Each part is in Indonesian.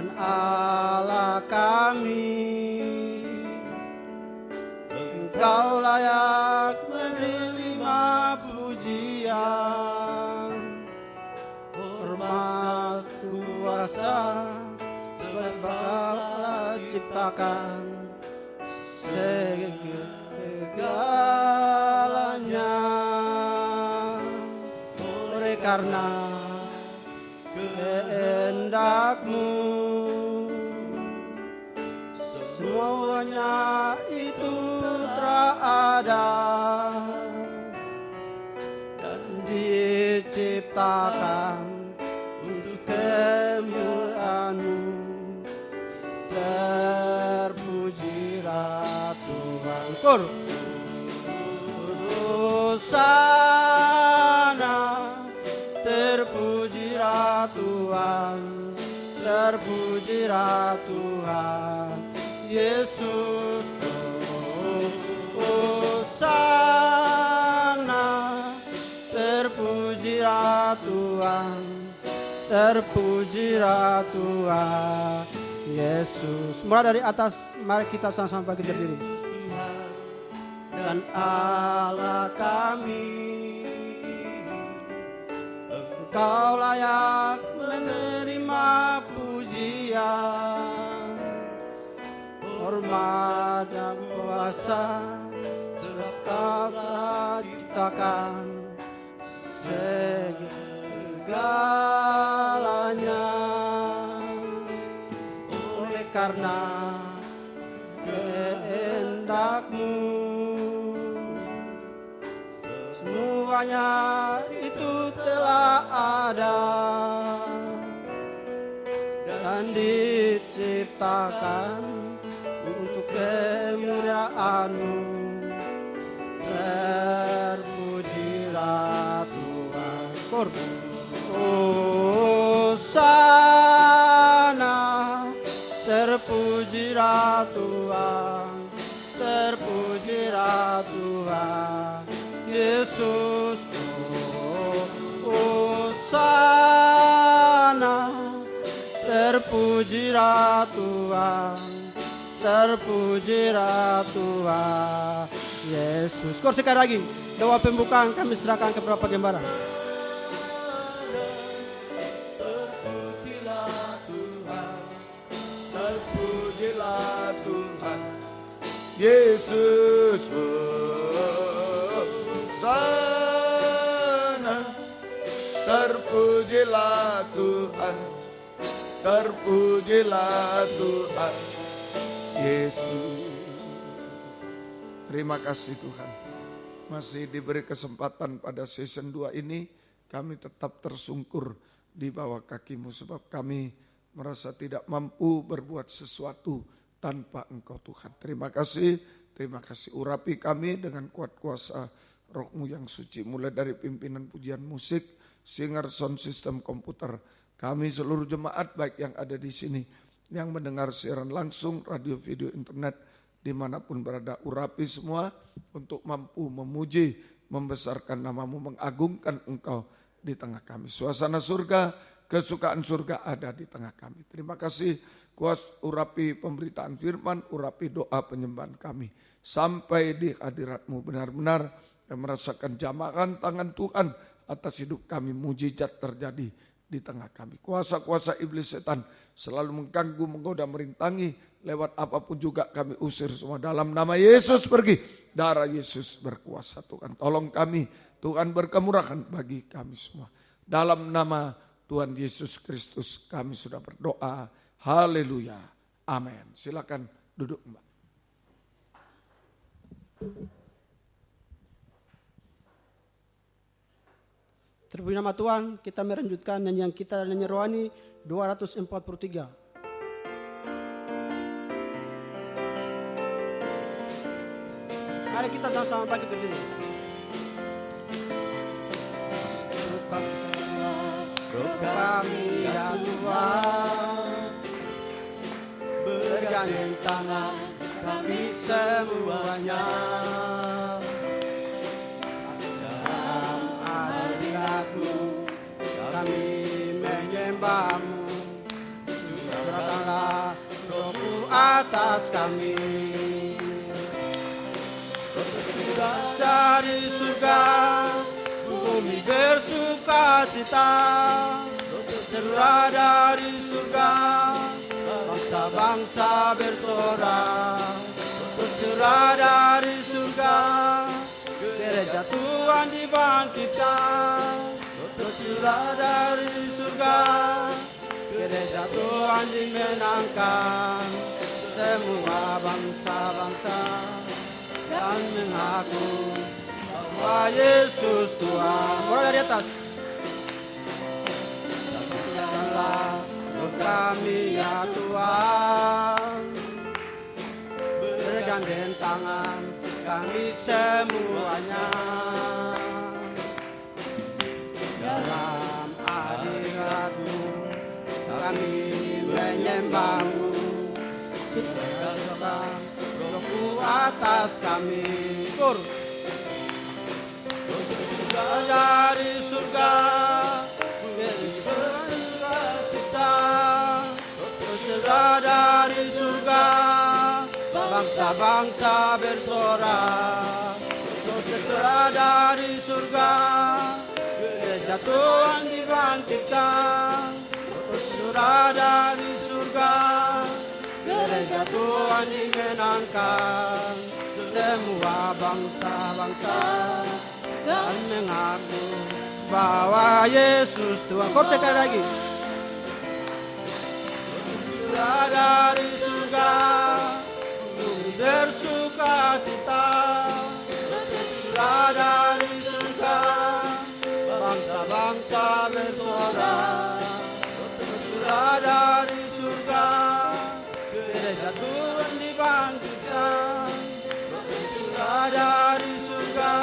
Dan Allah kami, Engkau layak menerima pujian, hormat kuasa, sebab Engkau telah ciptakan segalanya. Oleh karena kehendak-Mu, semuanya itu terada dan diciptakan untuk kemuliaan-Mu. Terpujilah Tuhan. Hosana, terpujilah Tuhan, terpujilah Tuhan Yesus. Hosana, terpujilah Tuhan, terpujilah Tuhan Yesus. Mulai dari atas, mari kita sama-sama bangkit berdiri. Dan Allah kami, Engkau layak menerima pujian, hormat dan kuasa, sebab Kau telah ciptakan segalanya. Oleh karena kehendak-Mu, semuanya itu telah ada dan diciptakan untuk kemuliaan-Mu. Terpujilah Tuhan. Hosana, terpujilah Tuhan, terpujilah Tuhan Yesus. Hosana, terpujilah Tuhan, terpujilah Tuhan Yesus. Sekali lagi, doa pembukaan kami serahkan kepada Pak Gembara. Terpujilah Tuhan, terpujilah Tuhan Yesus. Hosana, terpujilah Tuhan, terpujilah Tuhan Yesus. Terima kasih Tuhan, masih diberi kesempatan pada season 2 ini. Kami tetap tersungkur di bawah kaki-Mu, sebab kami merasa tidak mampu berbuat sesuatu tanpa Engkau Tuhan. Terima kasih urapi kami dengan kuat kuasa Roh-Mu yang suci, mulai dari pimpinan pujian musik, singer, sound system, komputer. Kami seluruh jemaat baik yang ada di sini, yang mendengar siaran langsung, radio, video, internet, dimanapun berada, urapi semua untuk mampu memuji, membesarkan nama-Mu, mengagungkan Engkau di tengah kami. Suasana surga, kesukaan surga ada di tengah kami. Terima kasih, urapi pemberitaan firman, urapi doa penyembahan kami. Sampai di hadirat-Mu benar-benar yang merasakan jamahan tangan Tuhan atas hidup kami, mujizat terjadi di tengah kami. Kuasa-kuasa iblis setan selalu mengganggu, menggoda, merintangi, lewat apapun juga kami usir semua. Dalam nama Yesus pergi, darah Yesus berkuasa. Tuhan tolong kami, Tuhan berkemurahan bagi kami semua. Dalam nama Tuhan Yesus Kristus kami sudah berdoa. Haleluya, amin. Silakan duduk Mbak. Terpuji nama Tuhan, kita melanjutkan nyanyian kita, nyanyian rohani 243. Mari kita sama-sama bangkit berdiri. Roh kami ya Tuhan, bergandeng tangan kami semuanya. Dalam hadirat-Mu kami menyembah-Mu, serahkan atas kami. Dari surga bumi bersuka cita, cerah dari surga bangsa-bangsa bersorak. Cerah dari surga gereja Tuhan dibangkitkan. Cerah dari surga gereja Tuhan dimenangkan. Semua bangsa-bangsa dan mengaku bahwa Yesus Tuhan. Mulai dari atas. Satukanlah roh kami ya Tuhan, bergandeng tangan kami semuanya dalam hadirat-Mu kami menyembah-Mu. Roh-Mu atas kami. Kur. Dari surga kita, cerah dari surga bangsa-bangsa bersorak. Cerah dari surga gereja Tuhan dibangkitkan. Cerah dari surga gereja Tuhan dimenangkan. Semua bangsa-bangsa dan mengaku bahwa Yesus Tuhan. Kau sekali lagi. Cerah dari surga bumi bersuka cita. Cerah dari surga bangsa-bangsa bersorak. Cerah dari surga gereja Tuhan dibangkitkan. Cerah dari surga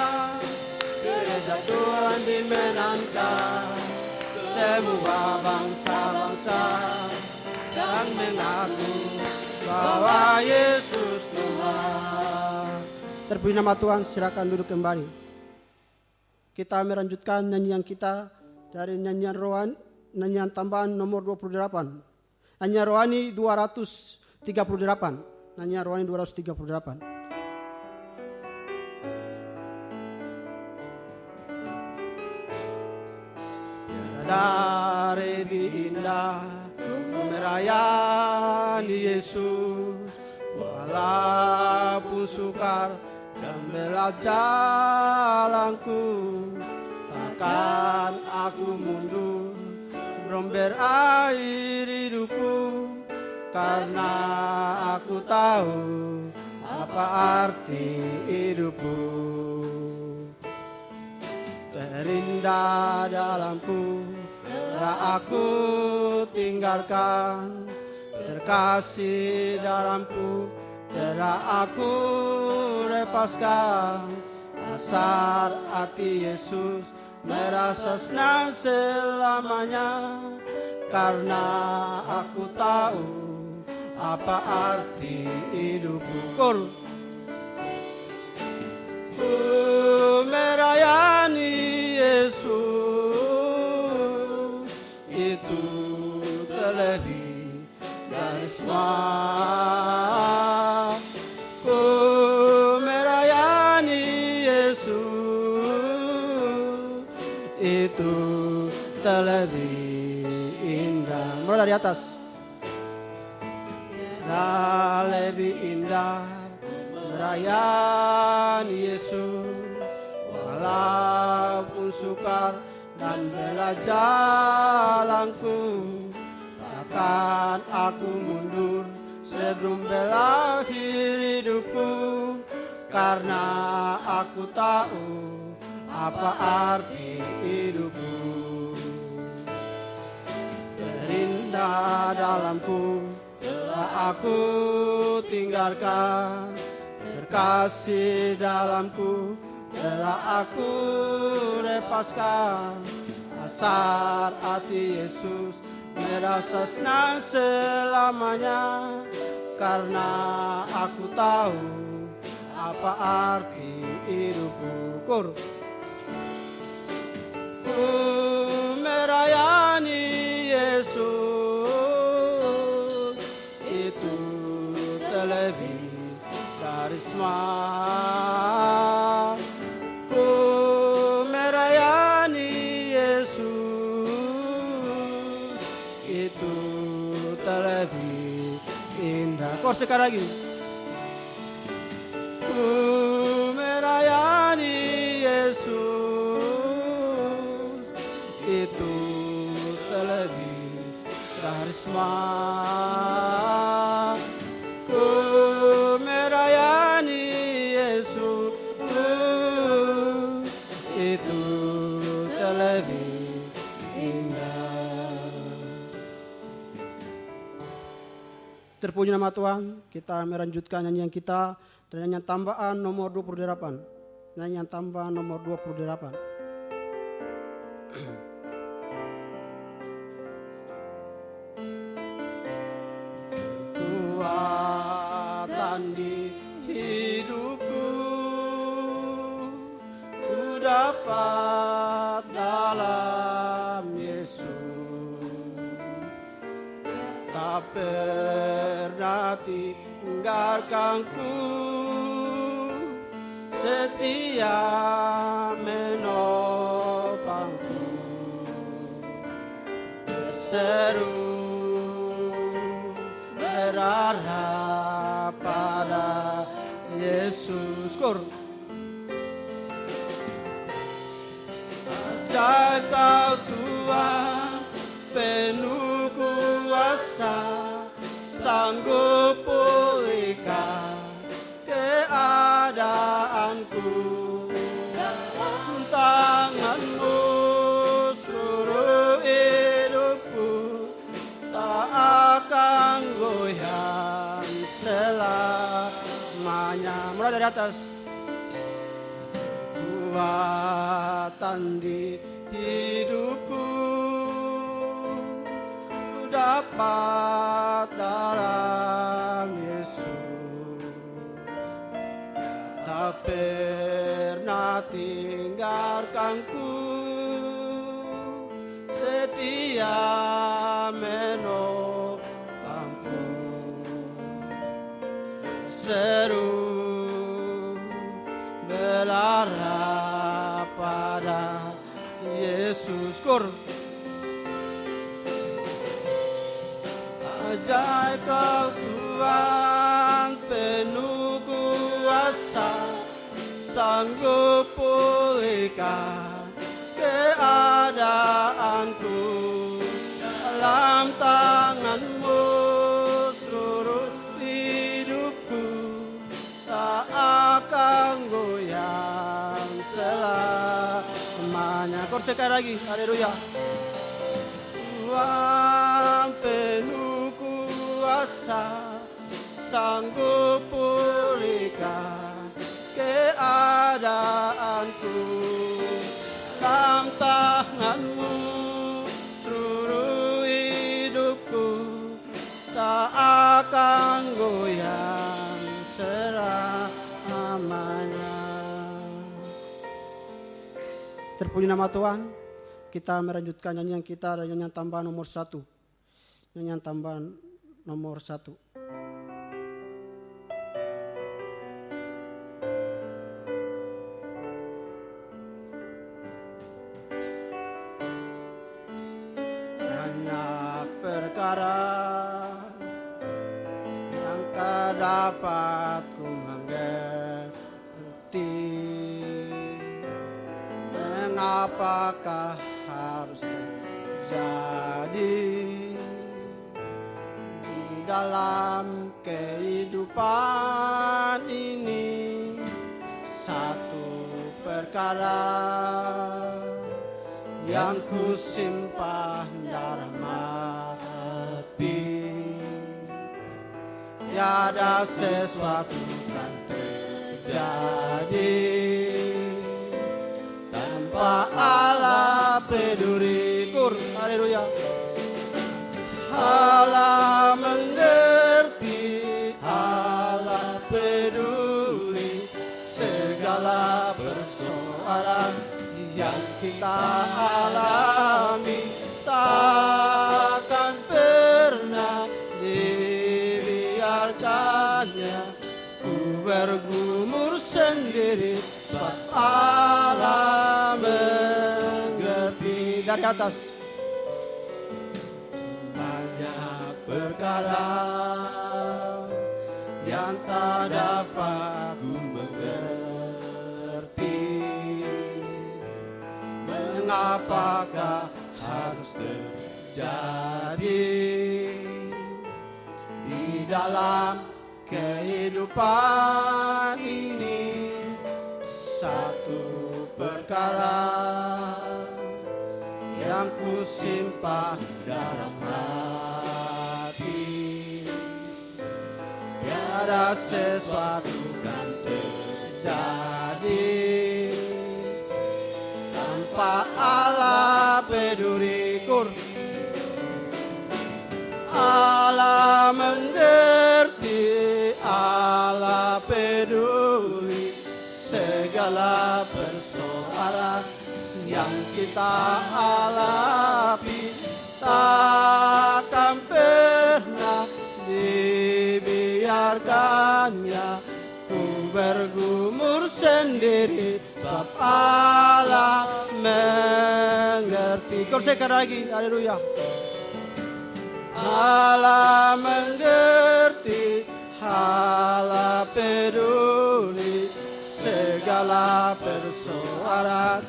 gereja Tuhan dimenangkan. Semua bangsa-bangsa dan mengaku bahwa Yesus Tuhan. Terpuji nama Tuhan, silakan duduk kembali. Kita melanjutkan nyanyian kita dari nyanyian rohani, nyanyian tambahan nomor 28. Nyanyian rohani 238. Nyanyian rohani 238. Dari indah merayani Yesus, walaupun sukar dan berat jalanku, takkan aku mundur sebelum berakhir hidupku, karena aku tahu apa arti hidupku. Terindah dalamku telah aku tinggalkan, terkasih dalamku telah aku lepaskan. Asal hati Yesus merasa senang selamanya, karena aku tahu apa arti hidupku. Ku merayani Yesus, itu terlebih dari semua. Ku merayani Yesus, itu terlebih indah. Mulai dari atas. Lebih indah merayani Yesus, walaupun sukar dan berat jalanku, takkan aku mundur sebelum berakhir hidupku, karena aku tahu apa arti hidupku. Terindah dalamku telah aku tinggalkan, terkasih dalamku telah aku lepaskan. Asal hati Yesus merasa senang selamanya, karena aku tahu apa arti hidupku. Ku merayani Yesus, itu terlebih indah. Kor sekali lagi. Ku merayani Yesus, itu terlebih karisma. Ku merayani Yesus, itu terlebih indah. Terpuji nama Tuhan. Kita melanjutkan nyanyian kita dan nyanyian tambahan nomor 28. Nyanyian tambahan nomor 28. Kuatan di hidupku ku dapat dalam Yesus, tak pernah tinggalkanku, setia menopangku, seru berharap pada Yesus. Kor. Ajaib Kau Tuhan, penuh kuasa, sanggup pulihkan keadaanku. Tangan-Mu seluruh hidupku, tak akan goyang selamanya. Mulai dari atas. Kuatan di hidupku dapat dalam Yesus, tak pernah tinggalkanku, setia menopangku, seru berharap pada Yesus. Kor. Ajaib Kau Tuhan, penuh kuasa, sanggup pulihkan keadaanku. Dalam tangan-Mu seluruh hidupku, tak akan goyang selamanya. Kor sekali lagi. Haleluya. Tuhan penuh kuasa, sanggup pulihkan keadaanku. Dalam tangan-Mu seluruh hidupku, tak akan goyang selamanya. Terpuji nama Tuhan. Kita melanjutkan nyanyian kita dan nyanyian tambahan nomor 1. Nyanyian tambahan nomor 1. Banyak perkara yang tak dapat ku mengerti, mengapakah harus terjadi di dalam kehidupan ini. Satu perkara yang ku simpan dalam hati, tiada sesuatu kan terjadi tanpa Allah peduli. Kur. Haleluya. Allah mengerti, Allah peduli segala persoalan yang kita alami, takkan pernah dibiarkannya ku bergumur sendiri, sebab Allah mengerti. Dari atas. Banyak perkara yang tak dapat ku mengerti. Mengapakah harus terjadi di dalam kehidupan ini? Satu perkara yang ku simpan dalam hati, tiada sesuatu kan terjadi tanpa Allah peduli. Allah mengerti, Allah peduli segala persoalan yang kita alami. Takkan pernah dibiarkannya ku bergumur sendiri, sebab Allah mengerti. Kau sekali lagi, haleluya. Allah mengerti, Allah peduli segala persoalan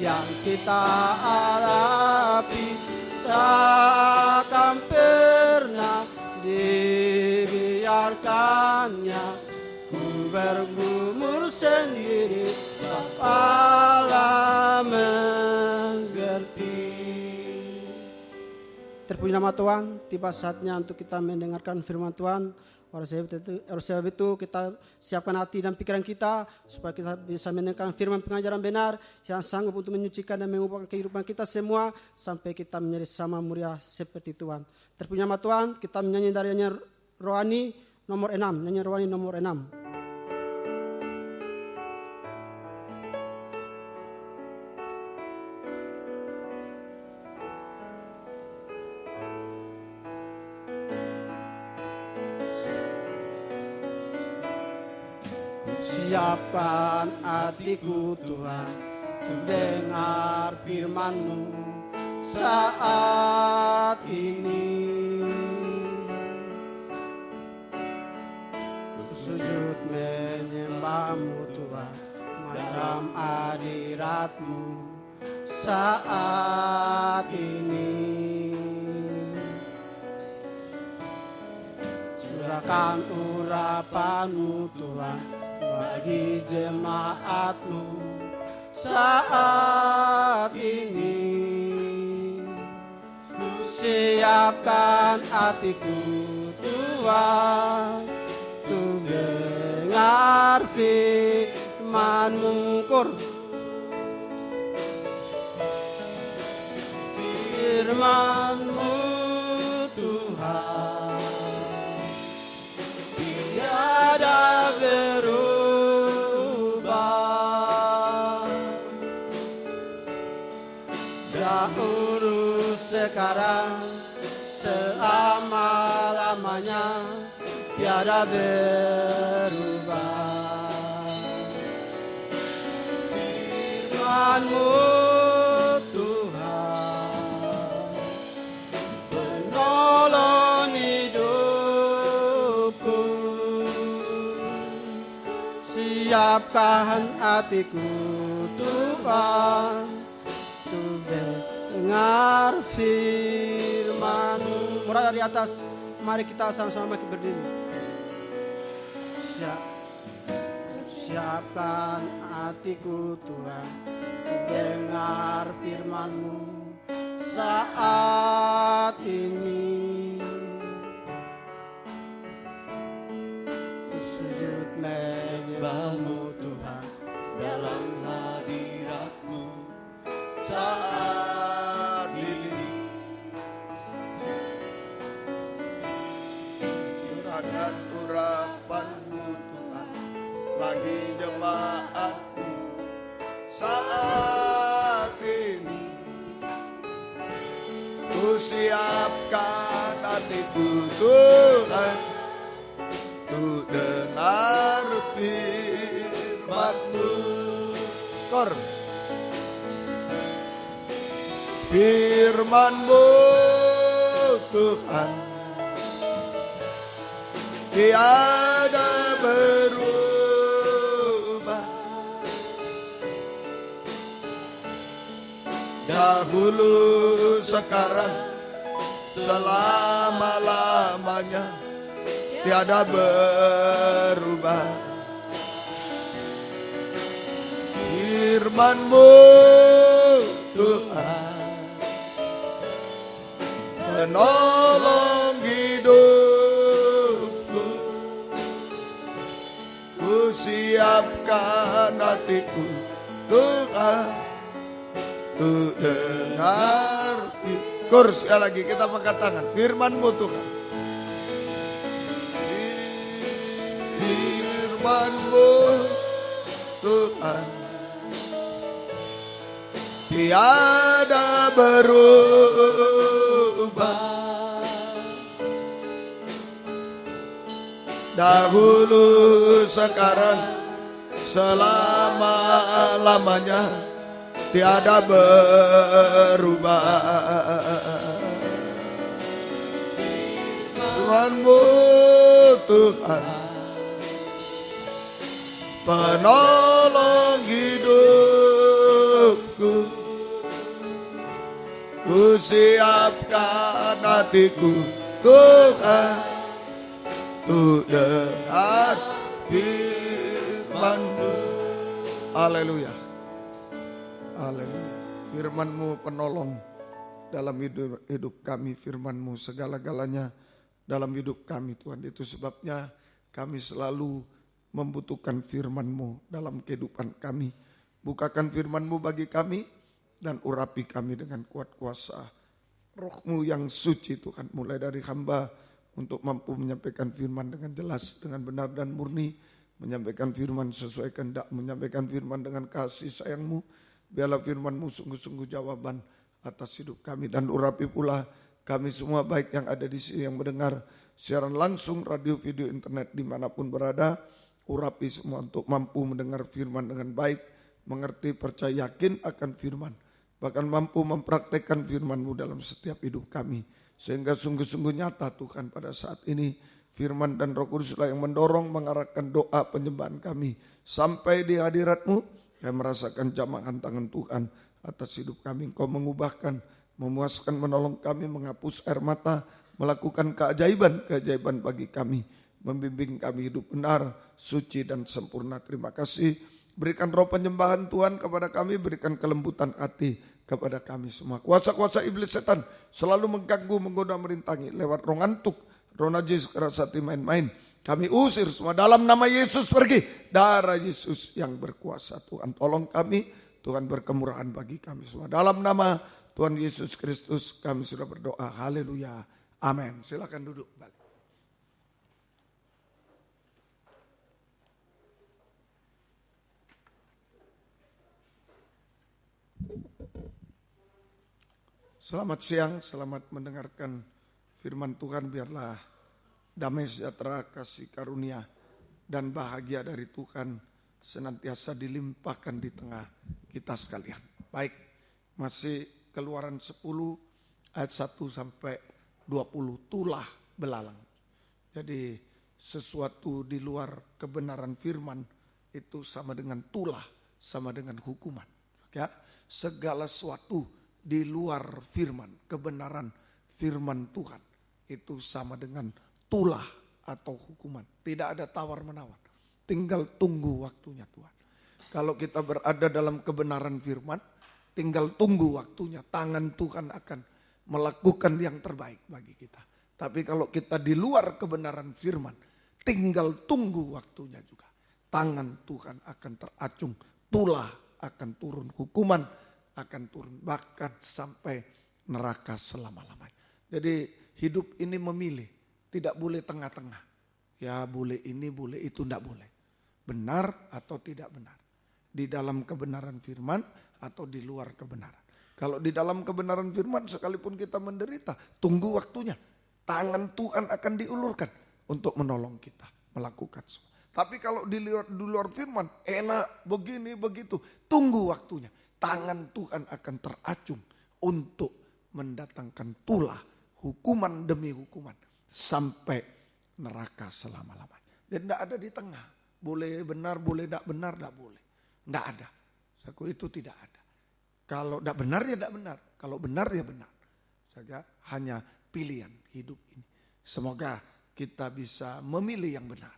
yang kita alami. Takkan pernah dibiarkannya ku bergumur sendiri, sebab Allah mengerti. Terpuji nama Tuhan, tiba saatnya untuk kita mendengarkan firman Tuhan. Oleh sebab itu kita siapkan hati dan pikiran kita supaya kita bisa mendengarkan firman pengajaran benar yang sanggup untuk menyucikan dan mengubahkan kehidupan kita semua sampai kita menjadi sama mulia seperti Tuhan. Terpuji nama Tuhan, kita menyanyi dari nyanyian rohani nomor 6, nyanyian rohani nomor 6. Siapkan hatiku Tuhan untuk dengar firman-Mu saat ini. Ku sujud menyembah-Mu Tuhan dalam hadirat-Mu saat ini. Curahkan urapan-Mu Tuhan bagi jemaat-Mu saat ini. Ku siapkan hatiku Tuhan untuk dengar firman-Mu. Firman-Mu Tuhan tiada berubah, dahulu sekarang selama-lamanya tiada berubah. Firman-Mu Tuhan penolong hidupku. Siapkan hatiku Tuhan untuk dengar firman-Mu. Murah dari atas, mari kita sama-sama berdiri. Siapkan hatiku Tuhan untuk dengar firman-Mu saat ini. Ku sujud menyembah-Mu Tuhan dalam hadirat-Mu saat ini. Curahkan urapan-Mu Tuhan bagi jemaat-Mu saat ini. Ku siapkan hatiku Tuhan untuk dengar firman-Mu. Firman-Mu Tuhan tiada berubah. Dahulu, sekarang, selama-lamanya, tiada berubah. Firman-Mu Tuhan, penolong hidupku. Ku siapkan hatiku Tuhan, ku dengar. Sekali lagi kita angkat tangan. Firman-Mu Tuhan, Firman-Mu Tuhan, tiada berubah. Dahulu, sekarang, selama-lamanya, tiada berubah. Firman-Mu Tuhan, penolong hidupku. Ku siapkan hatiku Tuhan, untuk dengar firman-Mu. Haleluya. Haleluya. Firman-Mu penolong dalam hidup kami. Firman-Mu segala-galanya dalam hidup kami Tuhan. Itu sebabnya kami selalu membutuhkan firman-Mu dalam kehidupan kami. Bukakan firman-Mu bagi kami dan urapi kami dengan kuat kuasa Roh-Mu yang suci Tuhan. Mulai dari hamba untuk mampu menyampaikan firman dengan jelas, dengan benar dan murni. Menyampaikan firman sesuai kehendak, menyampaikan firman dengan kasih sayang-Mu. Biarlah firman-Mu sungguh-sungguh jawaban atas hidup kami. Dan urapi pula kami semua baik yang ada di sini yang mendengar siaran langsung radio, video, internet dimanapun berada. Urapi semua untuk mampu mendengar firman dengan baik, mengerti, percaya, yakin akan firman. Bahkan mampu mempraktekkan firman-Mu dalam setiap hidup kami. Sehingga sungguh-sungguh nyata Tuhan pada saat ini firman dan Roh Kuduslah yang mendorong, mengarahkan doa penyembahan kami. Sampai di hadirat-Mu, kami merasakan jamahan tangan Tuhan atas hidup kami. Engkau mengubahkan, memuaskan, menolong kami, menghapus air mata, melakukan keajaiban-keajaiban bagi kami. Membimbing kami hidup benar, suci dan sempurna. Terima kasih. Berikan roh penyembahan Tuhan kepada kami, berikan kelembutan hati kepada kami semua. Kuasa-kuasa iblis setan selalu mengganggu, menggoda, merintangi lewat roh ngantuk, roh najis, keras hati, main-main. Kami usir semua dalam nama Yesus, pergi. Darah Yesus yang berkuasa Tuhan. Tolong kami, Tuhan berkemurahan bagi kami semua. Dalam nama Tuhan Yesus Kristus kami sudah berdoa. Haleluya. Amin. Silakan duduk kembali. Selamat siang, selamat mendengarkan firman Tuhan. Biarlah damai sejahtera, kasih karunia, dan bahagia dari Tuhan senantiasa dilimpahkan di tengah kita sekalian. Baik, masih Keluaran 10 ayat 1 sampai 20, tulah belalang. Jadi sesuatu di luar kebenaran firman itu sama dengan tulah, sama dengan hukuman. Ya, segala sesuatu di luar firman, kebenaran firman Tuhan itu sama dengan tulah atau hukuman. Tidak ada tawar-menawar, tinggal tunggu waktunya Tuhan. Kalau kita berada dalam kebenaran firman, tinggal tunggu waktunya. Tangan Tuhan akan melakukan yang terbaik bagi kita. Tapi kalau kita di luar kebenaran firman, tinggal tunggu waktunya juga. Tangan Tuhan akan teracung, tulah akan turun, hukuman akan turun, bahkan sampai neraka selama-lamanya. Jadi hidup ini memilih, tidak boleh tengah-tengah. Ya boleh ini, boleh itu, tidak boleh. Benar atau tidak benar. Di dalam kebenaran firman atau di luar kebenaran. Kalau di dalam kebenaran firman sekalipun kita menderita, tunggu waktunya. Tangan Tuhan akan diulurkan untuk menolong kita melakukan semua. Tapi kalau di luar firman, enak begini begitu, tunggu waktunya. Tangan Tuhan akan teracung untuk mendatangkan tulah, hukuman demi hukuman, sampai neraka selama-lamanya. Dan tidak ada di tengah. Boleh benar, boleh tidak benar, tidak boleh. Tidak ada. Saudaraku, itu tidak ada. Kalau tidak benar ya tidak benar. Kalau benar ya benar. Saudara, hanya pilihan hidup ini. Semoga kita bisa memilih yang benar.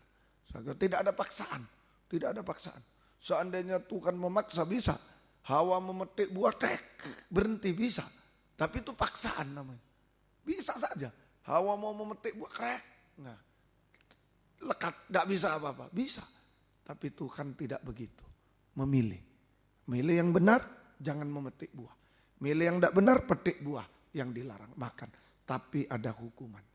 Saudara, tidak ada paksaan. Tidak ada paksaan. Seandainya Tuhan memaksa bisa. Hawa memetik buah berhenti bisa. Tapi itu paksaan namanya. Bisa saja. Hawa mau memetik buah nah, lekat, tidak bisa apa-apa. Bisa. Tapi Tuhan tidak begitu. Memilih. Milih yang benar, jangan memetik buah. Milih yang tidak benar, petik buah yang dilarang makan. Tapi ada hukumannya.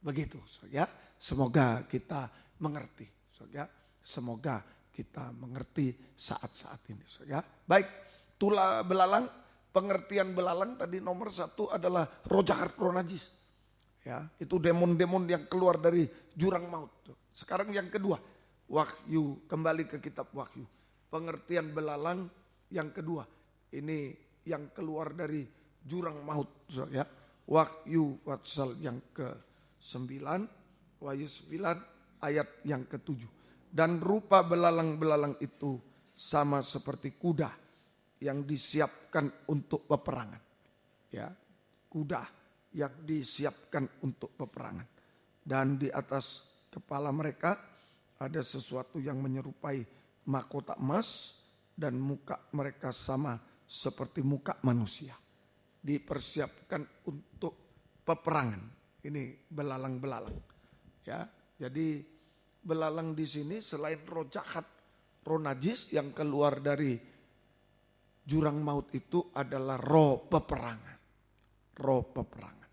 Begitu, ya. Semoga kita mengerti, ya. Semoga kita mengerti saat-saat ini, ya. Baik, tula belalang, pengertian belalang tadi nomor 1 adalah roh jahat, roh najis. Ya, itu demon-demon yang keluar dari jurang maut. Sekarang yang kedua, Wahyu, kembali ke kitab Wahyu. Pengertian belalang yang kedua, ini yang keluar dari jurang maut, ya. Wahyu pasal yang ke-9, Wahyu 9 ayat yang ke-7. Dan rupa belalang-belalang itu sama seperti kuda yang disiapkan untuk peperangan. Ya, kuda yang disiapkan untuk peperangan. Dan di atas kepala mereka ada sesuatu yang menyerupai mahkota emas dan muka mereka sama seperti muka manusia. Dipersiapkan untuk peperangan. Ini belalang-belalang. Ya, jadi belalang di sini selain roh jahat, roh najis yang keluar dari jurang maut itu adalah roh peperangan. Roh peperangan.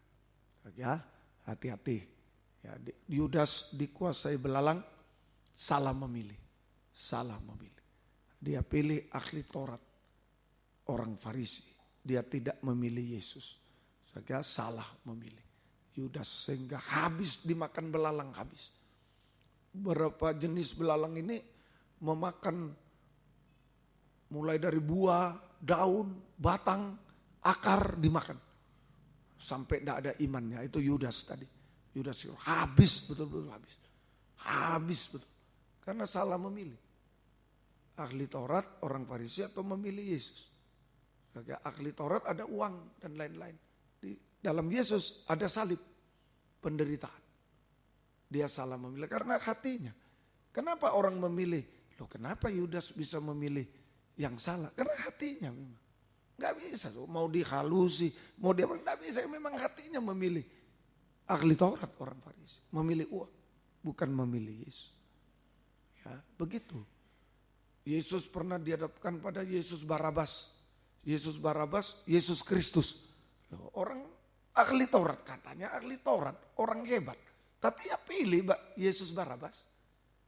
Ya, hati-hati. Ya, Yudas dikuasai belalang, salah memilih. Salah memilih. Dia pilih ahli Taurat, orang Farisi. Dia tidak memilih Yesus. Sehingga salah memilih. Yudas sehingga habis dimakan belalang, habis. Berapa jenis belalang ini memakan mulai dari buah, daun, batang, akar dimakan. Sampai tidak ada imannya, itu Yudas tadi. Yudas habis, betul-betul habis. Habis betul. Karena salah memilih. Ahli Taurat, orang Farisi atau memilih Yesus. Ahli Taurat ada uang dan lain-lain. Di dalam Yesus ada salib, penderitaan. Dia salah memilih karena hatinya. Kenapa orang memilih? Loh, kenapa Yudas bisa memilih yang salah? Karena hatinya memang. Gak bisa tuh, mau dihalusi, mau dia gak bisa. Memang hatinya memilih. Ahli Taurat orang Farisi, memilih uang, bukan memilih Yesus. Ya, begitu. Yesus pernah dihadapkan pada Yesus Barabas. Yesus Barabas, Yesus Kristus. Loh, orang ahli Taurat katanya ahli Taurat, orang hebat. Tapi ya pilih Yesus Barabas.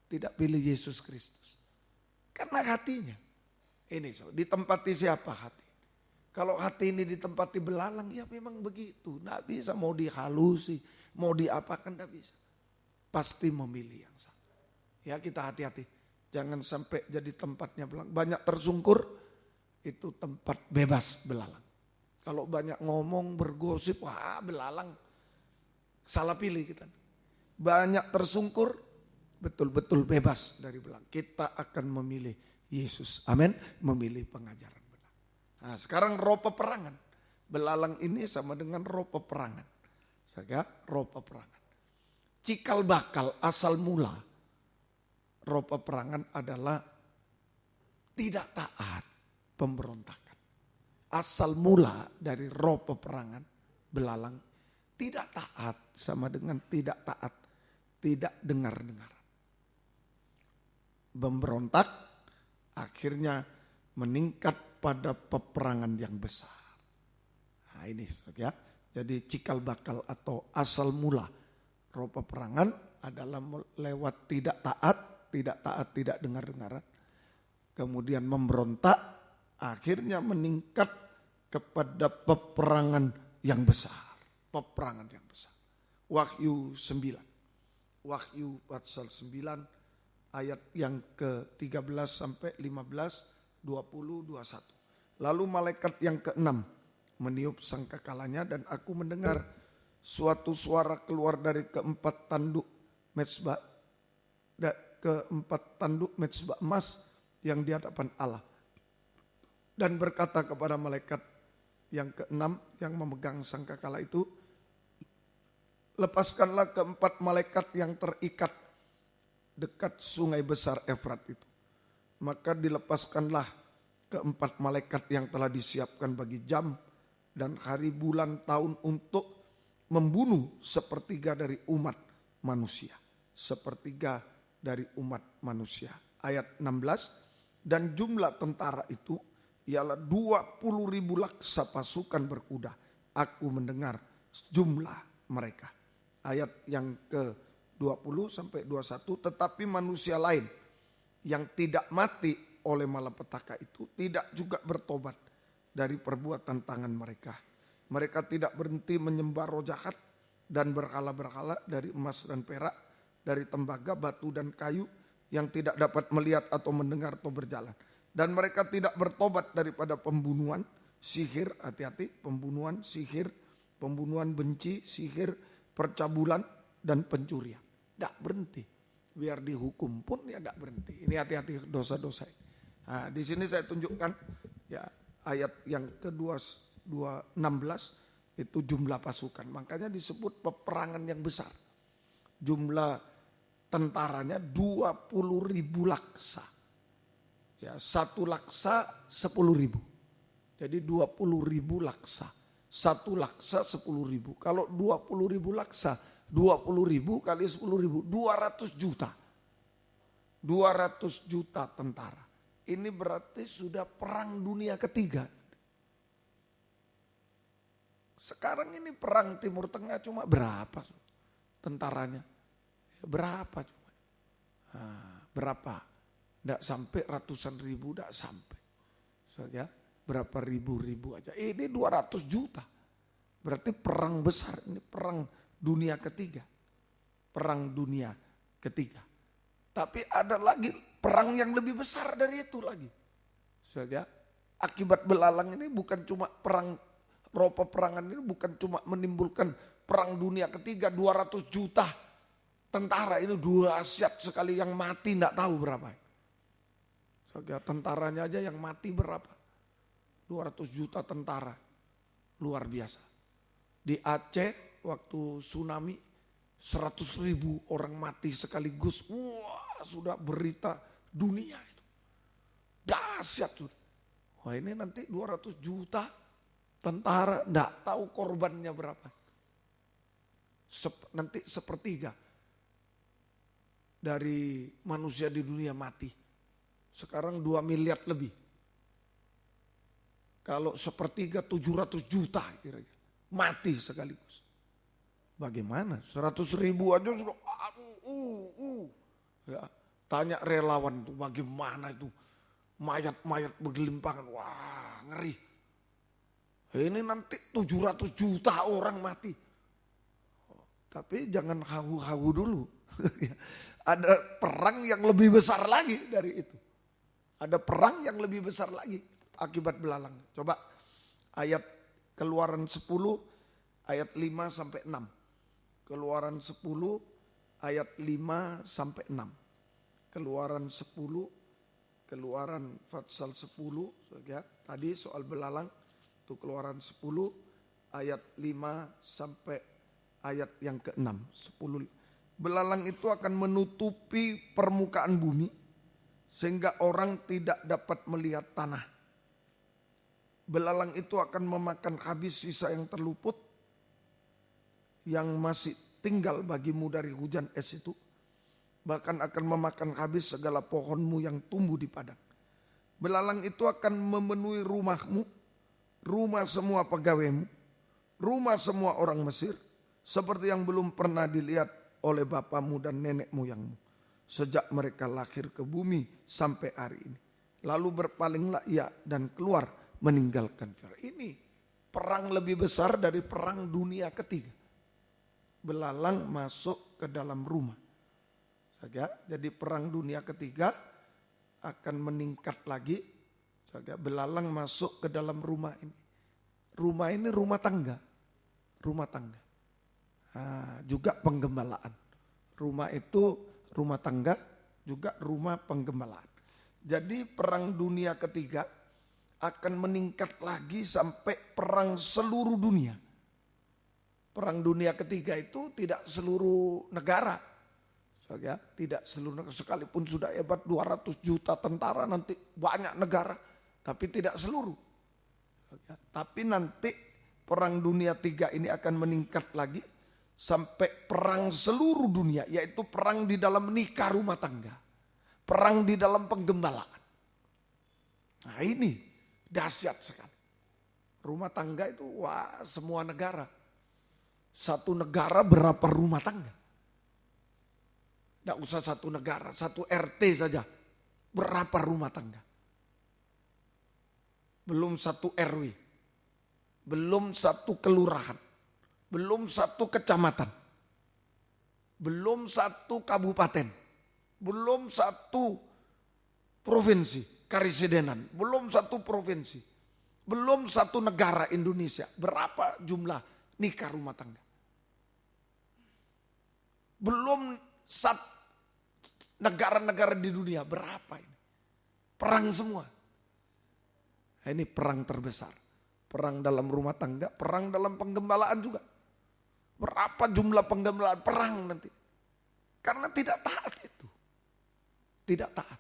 Tidak pilih Yesus Kristus. Karena hatinya. Ini ditempati siapa hati? Kalau hati ini ditempati belalang ya memang begitu. Tidak bisa mau dihalusi, mau diapakan tidak bisa. Pasti memilih yang salah. Ya kita hati-hati. Jangan sampai jadi tempatnya belalang. Banyak tersungkur itu tempat bebas belalang. Kalau banyak ngomong bergosip, wah belalang. Salah pilih kita. Banyak tersungkur, betul-betul bebas dari belalang. Kita akan memilih Yesus. Amin. Memilih pengajaran benar. Nah sekarang roh peperangan. Belalang ini sama dengan roh peperangan. Saya roh peperangan. Cikal bakal asal mula. Roh peperangan adalah tidak taat, pemberontakan. Asal mula dari roh peperangan belalang tidak taat sama dengan tidak taat, tidak dengar-dengaran. Memberontak akhirnya meningkat pada peperangan yang besar. Nah ini ya. Jadi cikal bakal atau asal mula roh peperangan adalah lewat tidak taat, tidak dengar-dengaran. Kemudian memberontak, akhirnya meningkat kepada peperangan yang besar. Peperangan yang besar. Wahyu 9. Wahyu pasal 9 ayat yang ke-13 sampai 15, 20, 21. Lalu malaikat yang ke-6 meniup sangkakalanya dan aku mendengar suatu suara keluar dari keempat tanduk mezbah, keempat tanduk mezbah emas yang di hadapan Allah. Dan berkata kepada malaikat yang keenam yang memegang sangkakala itu, lepaskanlah keempat malaikat yang terikat dekat sungai besar Efrat itu. Maka dilepaskanlah keempat malaikat yang telah disiapkan bagi jam dan hari bulan tahun untuk membunuh sepertiga dari umat manusia. Sepertiga dari umat manusia. Ayat 16, dan jumlah tentara itu ialah 20.000 laksa pasukan berkuda. Aku mendengar jumlah mereka. Ayat yang ke-20 sampai 21, tetapi manusia lain yang tidak mati oleh malapetaka itu tidak juga bertobat dari perbuatan tangan mereka. Mereka tidak berhenti menyembah roh jahat dan berhala-berhala dari emas dan perak, dari tembaga, batu dan kayu yang tidak dapat melihat atau mendengar atau berjalan. Dan mereka tidak bertobat daripada pembunuhan, sihir, hati-hati, pembunuhan, sihir, pembunuhan benci, sihir, percabulan, dan pencurian. Tidak berhenti. Biar dihukum pun ya tidak berhenti. Ini hati-hati dosa-dosa ini. Nah, di sini saya tunjukkan ya ayat yang ke-16 itu jumlah pasukan. Makanya disebut peperangan yang besar. Jumlah tentaranya 20.000 laksa. Ya, 1 laksa 10.000. Jadi 20.000 laksa. 1 laksa 10.000. Kalau 20.000 laksa, 20.000 kali 10.000, 200 juta. 200 juta tentara. Ini berarti sudah perang dunia ketiga. Sekarang ini perang Timur Tengah cuma berapa tentaranya? Berapa cuma? Berapa? Tidak sampai ratusan ribu, tidak sampai. Ya, berapa ribu aja. Ini 200 juta. Berarti perang besar, ini perang dunia ketiga. Perang dunia ketiga. Tapi ada lagi perang yang lebih besar dari itu lagi. Ya, akibat belalang ini bukan cuma perang, roh peperangan ini bukan cuma menimbulkan perang dunia ketiga 200 juta tentara ini dahsyat sekali, yang mati tidak tahu berapa. Ya, tentaranya aja yang mati berapa? 200 juta tentara. Luar biasa. Di Aceh waktu tsunami 100.000 orang mati sekaligus. Wah, sudah berita dunia itu. Dahsyat sudah. Wah, ini nanti 200 juta tentara, enggak tahu korbannya berapa. Nanti sepertiga dari manusia di dunia mati. Sekarang 2 miliar lebih. Kalau sepertiga 700 juta kira-kira. Mati sekaligus. Bagaimana? 100.000 aja sudah ya, tanya relawan itu bagaimana itu. Mayat-mayat bergelimpangan. Wah, ngeri. Ini nanti 700 juta orang mati. Tapi jangan hahu-hahu dulu. Ada perang yang lebih besar lagi dari itu. Ada perang yang lebih besar lagi akibat belalang. Coba ayat Keluaran 10 ayat 5 sampai 6. Keluaran 10 ayat 5 sampai 6. Keluaran 10, Keluaran pasal 10 ya. Tadi soal belalang itu Keluaran 10 ayat 5 sampai ayat yang ke-6. 10. Belalang itu akan menutupi permukaan bumi sehingga orang tidak dapat melihat tanah. Belalang itu akan memakan habis sisa yang terluput yang masih tinggal bagimu dari hujan es itu. Bahkan akan memakan habis segala pohonmu yang tumbuh di padang. Belalang itu akan memenuhi rumahmu, rumah semua pegawaimu, rumah semua orang Mesir, seperti yang belum pernah dilihat oleh bapamu dan nenek moyangmu sejak mereka lahir ke bumi sampai hari ini. Lalu berpalinglah ia dan keluar meninggalkan Firaun. Ini perang lebih besar dari perang dunia ketiga. Belalang masuk ke dalam rumah. Jadi perang dunia ketiga akan meningkat lagi. Belalang masuk ke dalam rumah ini. Rumah ini rumah tangga. Rumah tangga. Juga penggembalaan. Rumah itu rumah tangga, juga rumah penggembalaan. Jadi perang dunia ketiga akan meningkat lagi sampai perang seluruh dunia. Perang dunia ketiga itu tidak seluruh negara. Ya, tidak seluruh negara, sekalipun sudah hebat 200 juta tentara, nanti banyak negara, tapi tidak seluruh. Ya, tapi nanti perang dunia tiga ini akan meningkat lagi sampai perang seluruh dunia, yaitu perang di dalam nikah rumah tangga, perang di dalam penggembalaan. Nah ini dahsyat sekali. Rumah tangga itu wah semua negara. Satu negara berapa rumah tangga? Tidak usah satu negara, satu RT saja. Berapa rumah tangga? Belum satu RW. Belum satu kelurahan. Belum satu kecamatan. Belum satu kabupaten. Belum satu provinsi, karisidenan. Belum satu provinsi. Belum satu negara Indonesia. Berapa jumlah nikah rumah tangga? Belum satu negara-negara di dunia, berapa ini? Perang semua. Ini perang terbesar. Perang dalam rumah tangga, perang dalam penggembalaan juga. Berapa jumlah penggembalaan perang nanti? Karena tidak taat itu. Tidak taat.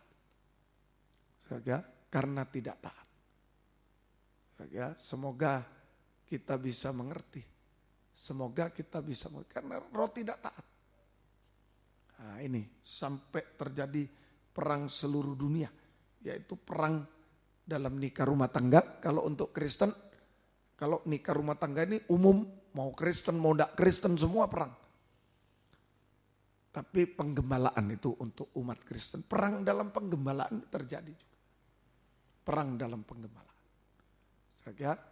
Karena tidak taat. Semoga kita bisa mengerti. Semoga kita bisa mengerti. Karena roh tidak taat. Nah ini sampai terjadi perang seluruh dunia, yaitu perang dalam nikah rumah tangga. Kalau untuk Kristen, kalau nikah rumah tangga ini umum, mau Kristen mau tidak Kristen semua perang. Tapi penggembalaan itu untuk umat Kristen, perang dalam penggembalaan terjadi juga. Perang dalam penggembalaan.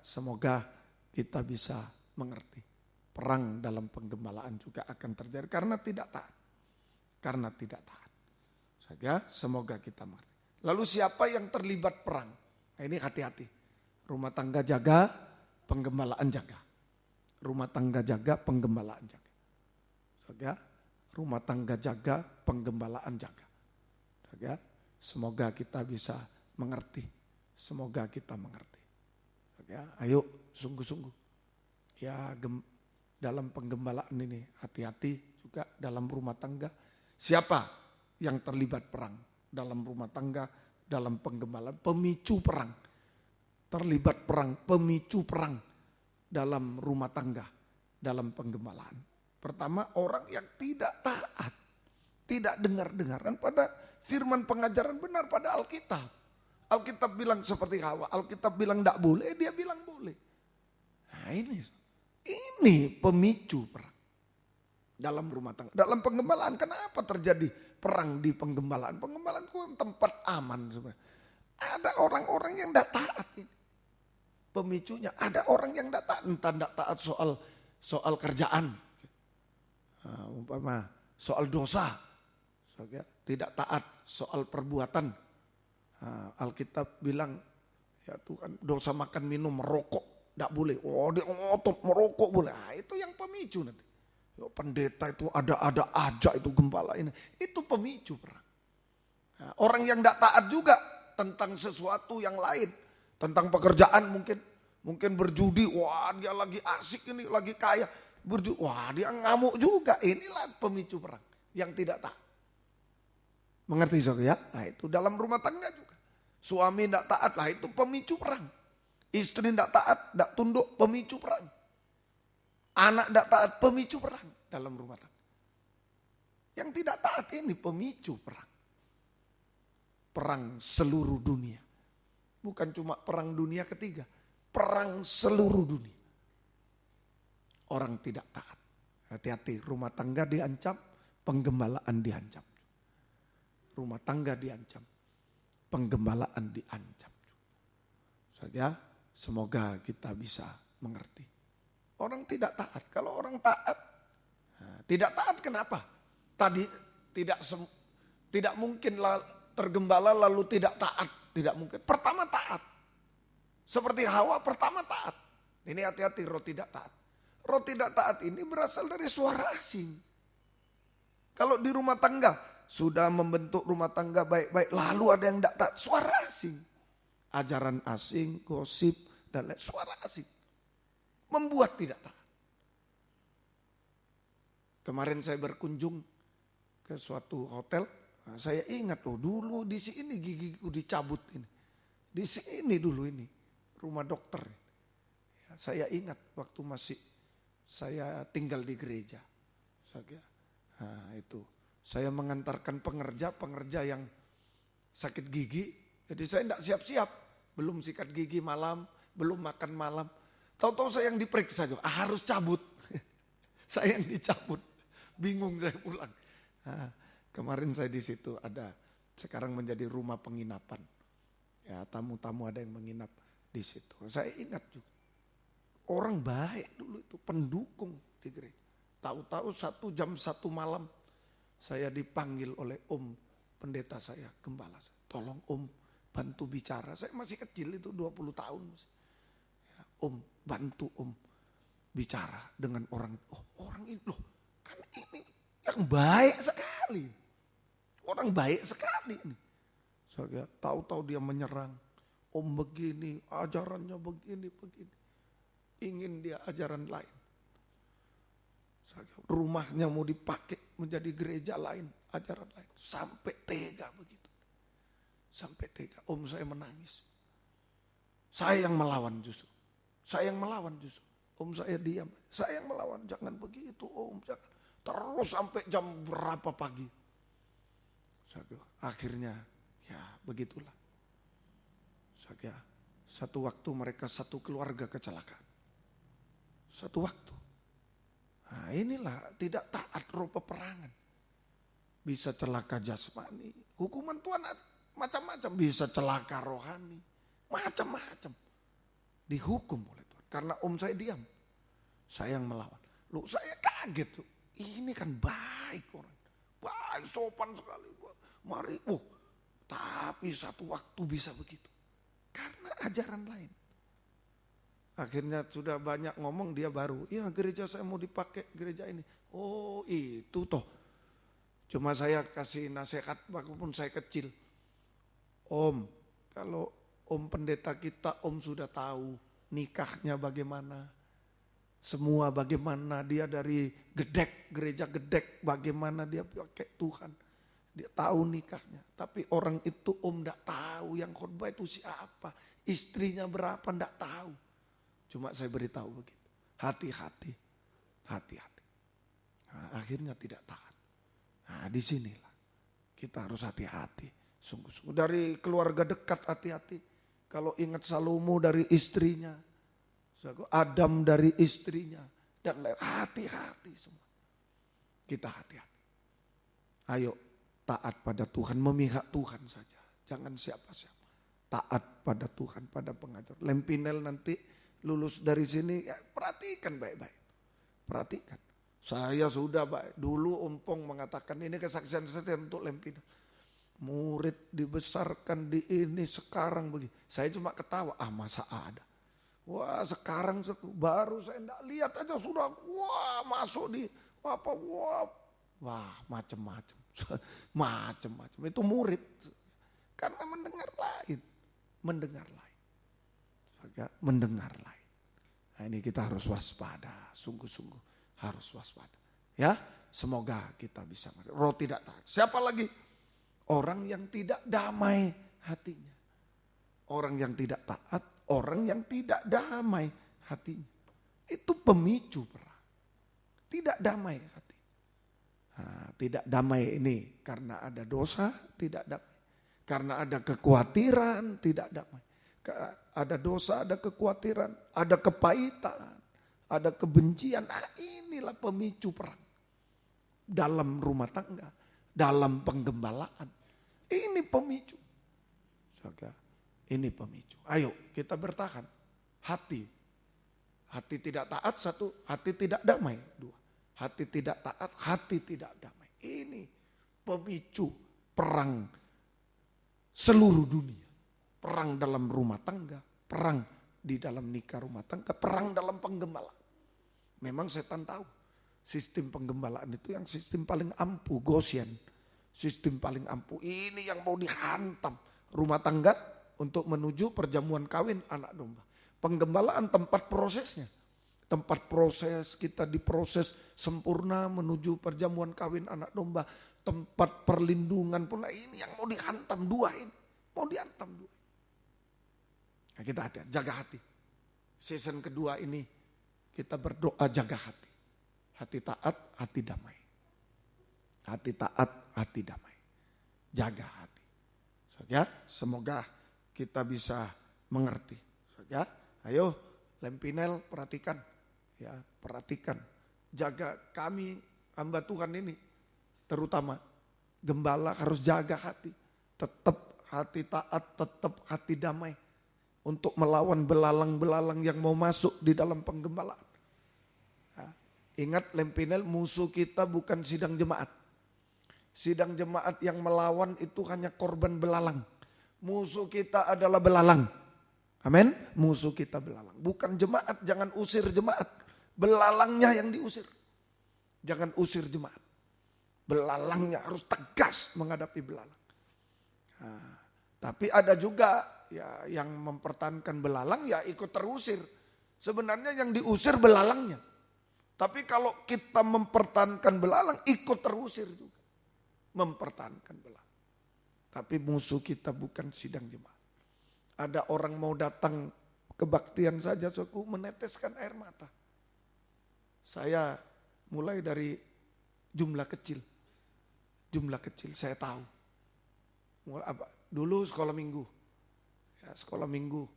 Semoga kita bisa mengerti. Perang dalam penggembalaan juga akan terjadi karena tidak taat. Karena tidak taat. Semoga kita mengerti. Lalu siapa yang terlibat perang? Nah ini hati-hati. Rumah tangga jaga, penggembalaan jaga. Rumah tangga jaga, penggembalaan jaga. Rumah tangga jaga, penggembalaan jaga. Semoga kita bisa mengerti. Semoga kita mengerti. Ayo sungguh-sungguh. Ya dalam penggembalaan ini hati-hati juga dalam rumah tangga. Siapa yang terlibat perang dalam rumah tangga, dalam penggembalaan, pemicu perang. Terlibat perang, pemicu perang dalam rumah tangga, dalam penggembalaan. Pertama orang yang tidak taat, tidak dengar-dengaran pada firman pengajaran benar pada Alkitab. Alkitab bilang seperti Hawa, Alkitab bilang tidak boleh, dia bilang boleh. Nah ini pemicu perang. Dalam rumah tangga, dalam penggembalaan. Kenapa terjadi perang di penggembalaan? Penggembalaan itu tempat aman sebenarnya. Ada orang-orang yang tidak taat ini. Pemicunya ada orang yang tidak taat. Entah tidak taat soal kerjaan. Umpama soal dosa. Tidak taat soal perbuatan. Alkitab bilang ya Tuhan dosa makan minum merokok tidak boleh. Oh dia ngotot merokok boleh. Nah, itu yang pemicu nanti. Pendeta itu ada aja itu gembala ini. Itu pemicu perang. Nah, orang yang tidak taat juga tentang sesuatu yang lain. Tentang pekerjaan mungkin berjudi. Wah dia lagi asik ini, lagi kaya. Berjudi, wah dia ngamuk juga. Inilah pemicu perang yang tidak taat. Mengerti saudara ya? Nah itu dalam rumah tangga juga. Suami tidak taat, lah itu pemicu perang. Istri tidak taat, tidak tunduk, pemicu perang. Anak tidak taat, pemicu perang dalam rumah tangga. Yang tidak taat ini pemicu perang. Perang seluruh dunia. Bukan cuma perang dunia ketiga. Perang seluruh dunia. Orang tidak taat. Hati-hati, rumah tangga diancam, penggembalaan diancam. Rumah tangga diancam, penggembalaan diancam. Saja, semoga kita bisa mengerti. Orang tidak taat. Kalau orang taat, tidak taat kenapa? Tadi tidak mungkin tergembala lalu tidak taat. Tidak mungkin. Pertama taat. Seperti Hawa pertama taat. Ini hati-hati roh tidak taat. Roh tidak taat ini berasal dari suara asing. Kalau di rumah tangga, sudah membentuk rumah tangga baik-baik, lalu ada yang tidak taat, suara asing. Ajaran asing, gosip, dan lain, suara asing. Membuat tidak taat. Kemarin saya berkunjung ke suatu hotel, saya ingat, dulu di sini gigiku dicabut ini. Di sini dulu ini, rumah dokter. Ya, saya ingat waktu masih saya tinggal di gereja. Itu. Saya mengantarkan pengerja yang sakit gigi. Jadi saya tidak siap-siap. Belum sikat gigi malam, belum makan malam. Tahu-tahu saya yang diperiksa juga, harus cabut. Saya yang dicabut. Bingung saya pulang. Kemarin saya di situ ada, sekarang menjadi rumah penginapan. Ya, tamu-tamu ada yang menginap di situ. Saya ingat juga. Orang baik dulu itu, pendukung di gereja. Tahu-tahu 1 jam 1 malam saya dipanggil oleh pendeta saya, gembala saya. Tolong bantu bicara. Saya masih kecil itu 20 tahun. Ya, bantu bicara dengan orang. Orang ini loh, kan ini yang baik sekali. Orang baik sekali ini. Saya tahu-tahu dia menyerang. Begini, ajarannya begini. Ingin dia ajaran lain. Rumahnya mau dipakai menjadi gereja lain, ajaran lain. Sampai tega begitu. Sampai tega. Saya menangis. Saya yang melawan justru. Saya diam. Saya yang melawan. Jangan begitu jangan. Terus sampai jam berapa pagi. Akhirnya ya begitulah. Satu waktu mereka satu keluarga kecelakaan. Satu waktu. Nah, inilah tidak taat roh peperangan. Bisa celaka jasmani. Hukuman Tuhan macam-macam. Bisa celaka rohani. Macam-macam. Dihukum oleh Tuhan. Karena saya diam. Saya yang melawan. Saya kaget tuh. Ini kan baik orang. Baik, sopan sekali. Mari. Tapi satu waktu bisa begitu. Karena ajaran lain. Akhirnya sudah banyak ngomong, dia baru. Ya, gereja saya mau dipakai, gereja ini. Itu toh. Cuma saya kasih nasihat walaupun saya kecil. Kalau pendeta kita, sudah tahu nikahnya bagaimana. Semua bagaimana, dia dari Gedek, gereja Gedek, bagaimana dia pakai Tuhan. Dia tahu nikahnya. Tapi orang itu tidak tahu yang khotbah itu siapa. Istrinya berapa, tidak tahu. Cuma saya beritahu begitu. Hati-hati. Nah, akhirnya tidak taat. Nah, disinilah kita harus hati-hati. Sungguh-sungguh. Dari keluarga dekat hati-hati. Kalau ingat Salomo dari istrinya. Adam dari istrinya. Dan lain. Hati-hati semua. Kita hati-hati. Ayo taat pada Tuhan. Memihak Tuhan saja. Jangan siapa-siapa. Taat pada Tuhan, pada pengajar. Lempinel nanti lulus dari sini, ya perhatikan baik-baik. Perhatikan. Saya sudah baik. Dulu Umpong mengatakan ini kesaksian saya untuk Lempinel. Murid dibesarkan di ini sekarang begini. Saya cuma ketawa, masa ada. Wah sekarang baru saya enggak lihat aja sudah, masuk di apa, wah macam-macam. Macam-macam. Itu murid. Karena mendengar lain. Nah, ini kita harus waspada, sungguh-sungguh harus waspada. Ya, semoga kita bisa. Roh tidak taat. Siapa lagi? Orang yang tidak damai hatinya. Orang yang tidak taat, orang yang tidak damai hatinya. Itu pemicu perang. Tidak damai hati. Nah, tidak damai ini karena ada dosa, tidak damai. Karena ada kekhawatiran, tidak damai. Ada dosa, ada kekhawatiran, ada kepahitan, ada kebencian. Nah, inilah pemicu perang. Dalam rumah tangga, dalam penggembalaan. Ini pemicu. Ini pemicu. Ayo kita bertahan. Hati tidak taat, 1. Hati tidak damai, 2. Hati tidak taat, hati tidak damai. Ini pemicu perang seluruh dunia. Perang dalam rumah tangga, perang di dalam nikah rumah tangga, perang dalam penggembalaan. Memang setan tahu. Sistem penggembalaan itu yang sistem paling ampuh, Goshen. Sistem paling ampuh. Ini yang mau dihantam. Rumah tangga untuk menuju perjamuan kawin anak domba. Penggembalaan tempat prosesnya. Tempat proses, kita diproses sempurna menuju perjamuan kawin anak domba. Tempat perlindungan pula, ini yang mau dihantam dua ini. Mau dihantam dua. Nah, kita hati-hati, jaga hati. Season kedua ini kita berdoa jaga hati. Hati taat, hati damai. Hati taat, hati damai. Jaga hati. Ya, semoga kita bisa mengerti. Ya, ayo Lempinel perhatikan. Ya, perhatikan. Jaga kami hamba Tuhan ini. Terutama gembala harus jaga hati. Tetap hati taat, tetap hati damai. Untuk melawan belalang-belalang yang mau masuk di dalam penggembalaan. Nah, ingat Lempinel, musuh kita bukan sidang jemaat. Sidang jemaat yang melawan itu hanya korban belalang. Musuh kita adalah belalang. Amin. Musuh kita belalang. Bukan jemaat, jangan usir jemaat. Belalangnya yang diusir. Jangan usir jemaat. Belalangnya harus tegas menghadapi belalang. Nah, tapi ada juga ya yang mempertahankan belalang ya ikut terusir. Sebenarnya yang diusir belalangnya. Tapi kalau kita mempertahankan belalang ikut terusir juga. Mempertahankan belalang. Tapi musuh kita bukan sidang jemaat. Ada orang mau datang kebaktian saja, aku meneteskan air mata. Saya mulai dari jumlah kecil. Jumlah kecil saya tahu. Dulu sekolah minggu. Ya, sekolah minggu.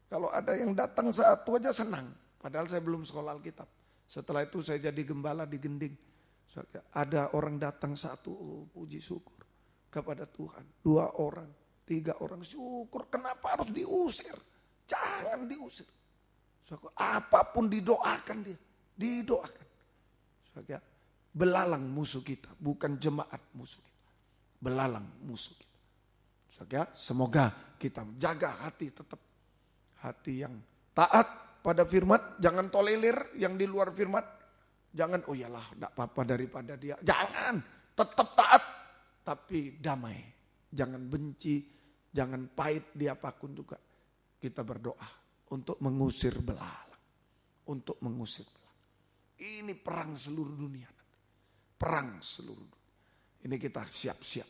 Kalau ada yang datang satu aja senang. Padahal saya belum sekolah Alkitab. Setelah itu saya jadi gembala di Gending. Ada orang datang satu, oh, puji syukur kepada Tuhan. 2 orang, 3 orang, syukur. Kenapa harus diusir? Jangan diusir. Apapun didoakan dia. Didoakan. Belalang musuh kita, bukan jemaat musuh kita. Belalang musuh kita. Semoga kita jaga hati tetap. Hati yang taat pada firman, jangan tolerir yang di luar firman. Jangan, oh iyalah enggak apa-apa daripada dia. Jangan, tetap taat. Tapi damai. Jangan benci, jangan pahit di apapun juga. Kita berdoa untuk mengusir belalang. Untuk mengusir belalang. Ini perang seluruh dunia. Perang seluruh dunia. Ini kita siap-siap.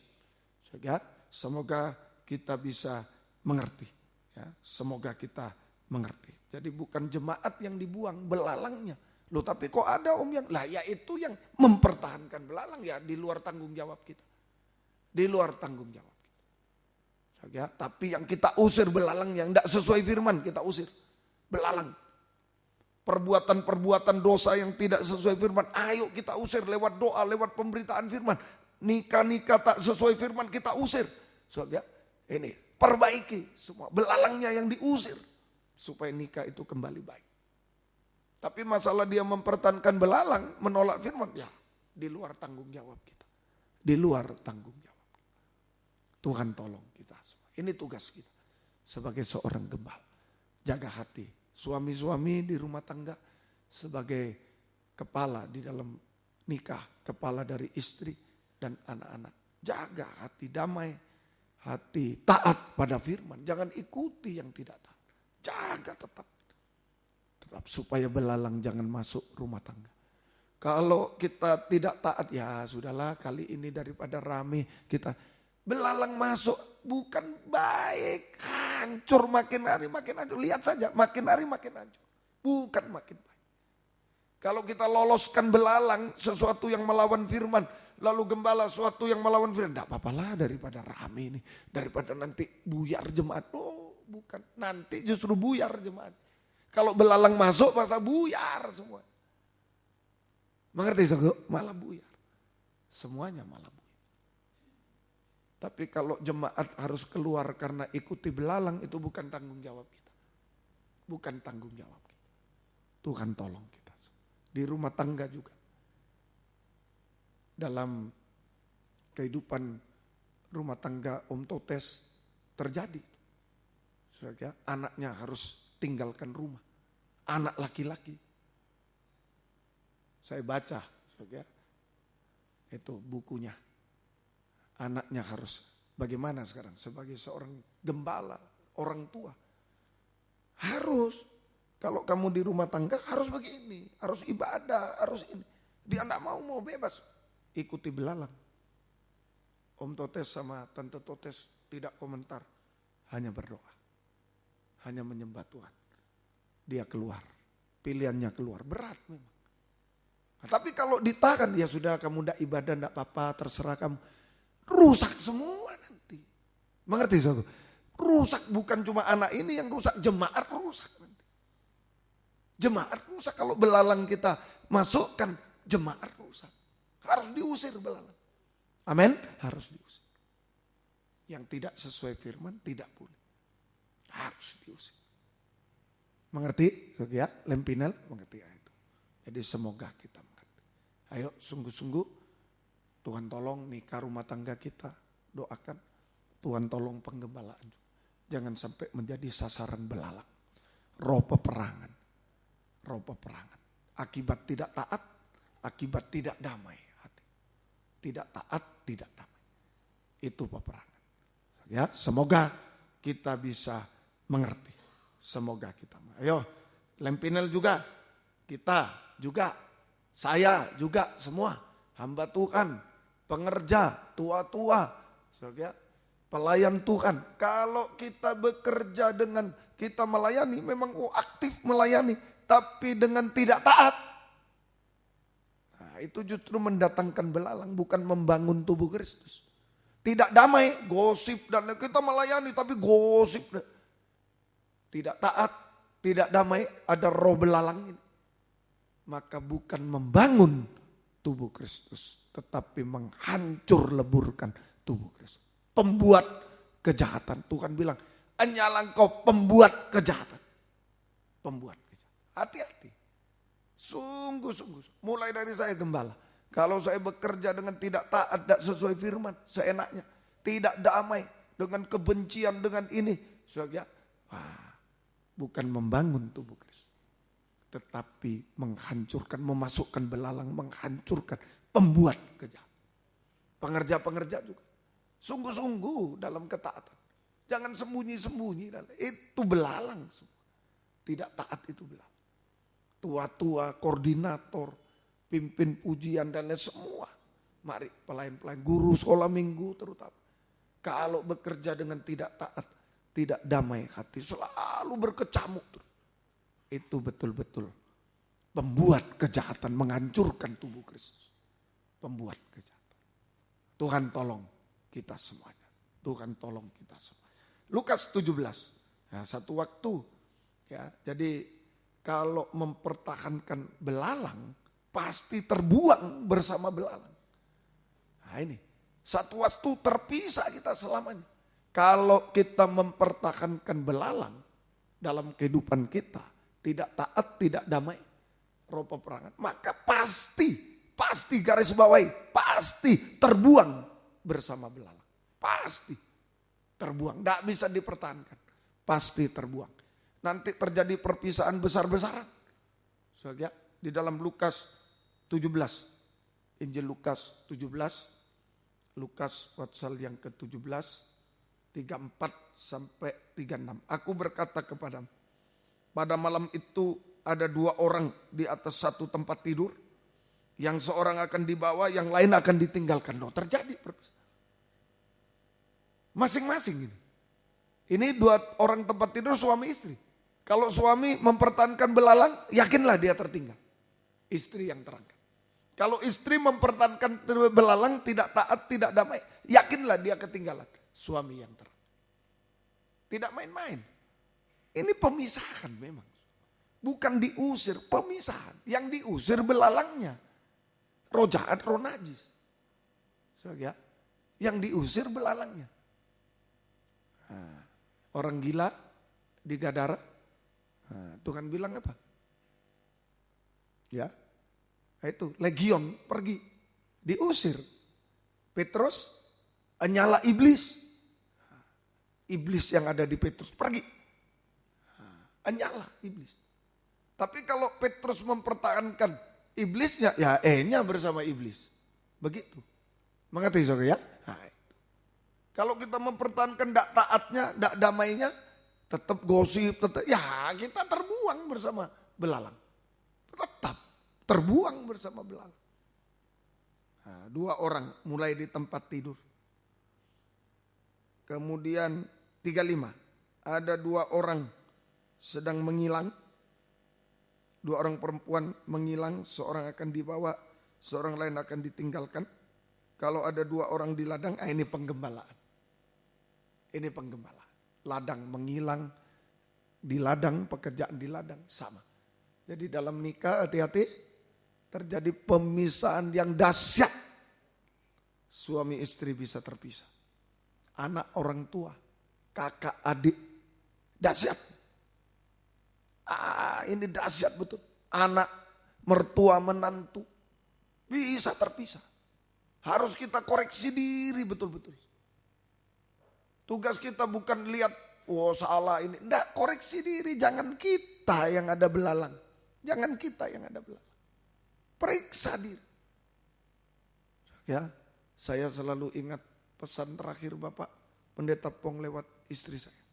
Semoga kita bisa mengerti. Ya, semoga kita mengerti. Jadi bukan jemaat yang dibuang, belalangnya. Loh tapi kok ada yang, lah ya itu yang mempertahankan belalang ya di luar tanggung jawab kita. Di luar tanggung jawab kita. Ya, tapi yang kita usir belalang yang tidak sesuai firman kita usir. Belalang. Perbuatan-perbuatan dosa yang tidak sesuai firman. Ayo kita usir lewat doa, lewat pemberitaan firman. Nikah-nikah tak sesuai firman kita usir. Ya, ini perbaiki semua. Belalangnya yang diusir. Supaya nikah itu kembali baik. Tapi masalah dia mempertahankan belalang, menolak firman. Ya di luar tanggung jawab kita. Di luar tanggung jawab. Tuhan tolong kita semua. Ini tugas kita. Sebagai seorang gembala. Jaga hati. Suami-suami di rumah tangga sebagai kepala di dalam nikah, kepala dari istri dan anak-anak. Jaga hati damai, hati taat pada firman. Jangan ikuti yang tidak taat. Jaga tetap supaya belalang jangan masuk rumah tangga. Kalau kita tidak taat ya sudahlah kali ini daripada rame kita belalang masuk. Bukan baik, hancur makin hari makin hancur. Lihat saja, makin hari makin hancur. Bukan makin baik. Kalau kita loloskan belalang, sesuatu yang melawan firman. Lalu gembala, sesuatu yang melawan firman. Tidak apa-apa lah daripada rame ini. Daripada nanti buyar jemaat. Oh bukan, nanti justru buyar jemaat. Kalau belalang masuk, masa buyar semua. Mengerti saudara? Malah buyar. Semuanya malah buyar. Tapi kalau jemaat harus keluar karena ikuti belalang itu bukan tanggung jawab kita. Bukan tanggung jawab kita. Tuhan tolong kita. Di rumah tangga juga. Dalam kehidupan rumah tangga Om Totes terjadi. Saudara, anaknya harus tinggalkan rumah. Anak laki-laki. Saya baca, Ya. Itu bukunya. Anaknya harus bagaimana sekarang sebagai seorang gembala, orang tua. Harus, kalau kamu di rumah tangga harus begini, harus ibadah, harus ini. Dia enggak mau bebas, ikuti belalang. Om Totes sama Tante Totes tidak komentar, hanya berdoa. Hanya menyembah Tuhan. Dia keluar, pilihannya keluar, berat memang. Nah, tapi kalau ditahan, ya sudah kamu tidak ibadah, tidak apa-apa, terserah kamu. Rusak semua nanti. Mengerti saudara? Rusak bukan cuma anak ini yang rusak, jemaat rusak nanti. Jemaat rusak kalau belalang kita masukkan, jemaat rusak. Harus diusir belalang. Amin? Harus diusir. Yang tidak sesuai firman tidak boleh. Harus diusir. Mengerti? Ya, Lempinel mengerti itu. Jadi semoga kita mengerti. Ayo sungguh-sungguh Tuhan tolong nikah rumah tangga kita. Doakan Tuhan tolong penggembalaan. Jangan sampai menjadi sasaran belalang. Roh peperangan. Roh peperangan. Akibat tidak taat, akibat tidak damai hati. Tidak taat, tidak damai. Itu peperangan. Ya, semoga kita bisa mengerti. Semoga kita. Ayo, Lempinel juga, kita juga, saya juga semua hamba Tuhan, pengerja, tua-tua, ya, pelayan Tuhan. Kalau kita bekerja dengan kita melayani, memang aktif melayani, tapi dengan tidak taat. Nah, itu justru mendatangkan belalang, bukan membangun tubuh Kristus. Tidak damai, gosip dan kita melayani tapi gosip. Tidak taat, tidak damai, ada roh belalang ini. Maka bukan membangun tubuh Kristus, tetapi menghancur leburkan tubuh Kristus. Pembuat kejahatan. Tuhan bilang, hanyalah engkau pembuat kejahatan. Pembuat kejahatan. Hati-hati. Sungguh-sungguh. Mulai dari saya gembala. Kalau saya bekerja dengan tidak taat, tidak sesuai firman, seenaknya. Tidak damai, dengan kebencian, dengan ini. Saudara, bukan membangun tubuh Kristus. Tetapi menghancurkan, memasukkan belalang, menghancurkan, pembuat kejahatan. Pengerja-pengerja juga. Sungguh-sungguh dalam ketaatan. Jangan sembunyi-sembunyi. Itu belalang semua. Tidak taat itu belalang. Tua-tua, koordinator, pimpin pujian dan lain semua. Mari pelayan-pelayan, guru sekolah minggu terutama. Kalau bekerja dengan tidak taat, tidak damai hati, selalu berkecamuk. Itu betul-betul pembuat kejahatan, menghancurkan tubuh Kristus. Pembuat kejahatan. Tuhan tolong kita semuanya. Tuhan tolong kita semua. Lukas 17. Ya, satu waktu. Ya, jadi kalau mempertahankan belalang, pasti terbuang bersama belalang. Nah ini. Satu waktu terpisah kita selamanya. Kalau kita mempertahankan belalang dalam kehidupan kita, tidak taat, tidak damai, roh peperangan, maka pasti garis bawahi, pasti terbuang bersama belalang. Pasti terbuang, tidak bisa dipertahankan, pasti terbuang. Nanti terjadi perpisahan besar-besaran. Soalnya di dalam Lukas 17, Injil Lukas 17, Lukas pasal yang ke-17, 34 sampai 36. Aku berkata kepadamu, pada malam itu ada dua orang di atas satu tempat tidur, yang seorang akan dibawa, yang lain akan ditinggalkan. Loh, terjadi masing-masing ini. Ini dua orang tempat tidur suami istri. Kalau suami mempertahankan belalang, yakinlah dia tertinggal. Istri yang terangkat. Kalau istri mempertahankan belalang, tidak taat, tidak damai, yakinlah dia ketinggalan. Suami yang terang. Tidak main-main. Ini pemisahan memang. Bukan diusir, pemisahan. Yang diusir belalangnya. Roh jahat, roh najis. Yang diusir belalangnya. Nah, orang gila di Gadara, nah, Tuhan bilang apa? Ya. Itu legion pergi, diusir. Petrus nyala iblis. Iblis yang ada di Petrus pergi. Nyala iblis. Tapi kalau Petrus mempertahankan iblisnya, ya E-nya bersama iblis. Begitu. Mengerti saudara ya? Nah, itu. Kalau kita mempertahankan tidak taatnya, tidak damainya, tetap gosip, tetap, ya kita terbuang bersama belalang. Tetap terbuang bersama belalang. Nah, 2 orang mulai di tempat tidur. Kemudian 35, ada 2 orang sedang menghilang. 2 orang perempuan menghilang, seorang akan dibawa, seorang lain akan ditinggalkan. Kalau ada 2 orang di ladang, ini penggembalaan. Ini penggembalaan. Ladang menghilang, di ladang, pekerjaan di ladang sama. Jadi dalam nikah hati-hati, terjadi pemisahan yang dahsyat. Suami istri bisa terpisah. Anak orang tua, kakak adik, dahsyat. Ini dahsyat betul. Anak, mertua, menantu, bisa terpisah. Harus kita koreksi diri betul-betul. Tugas kita bukan lihat, salah ini. Enggak, koreksi diri. Jangan kita yang ada belalang. Jangan kita yang ada belalang. Periksa diri. Ya, saya selalu ingat pesan terakhir Bapak Pendeta Pong lewat istri saya.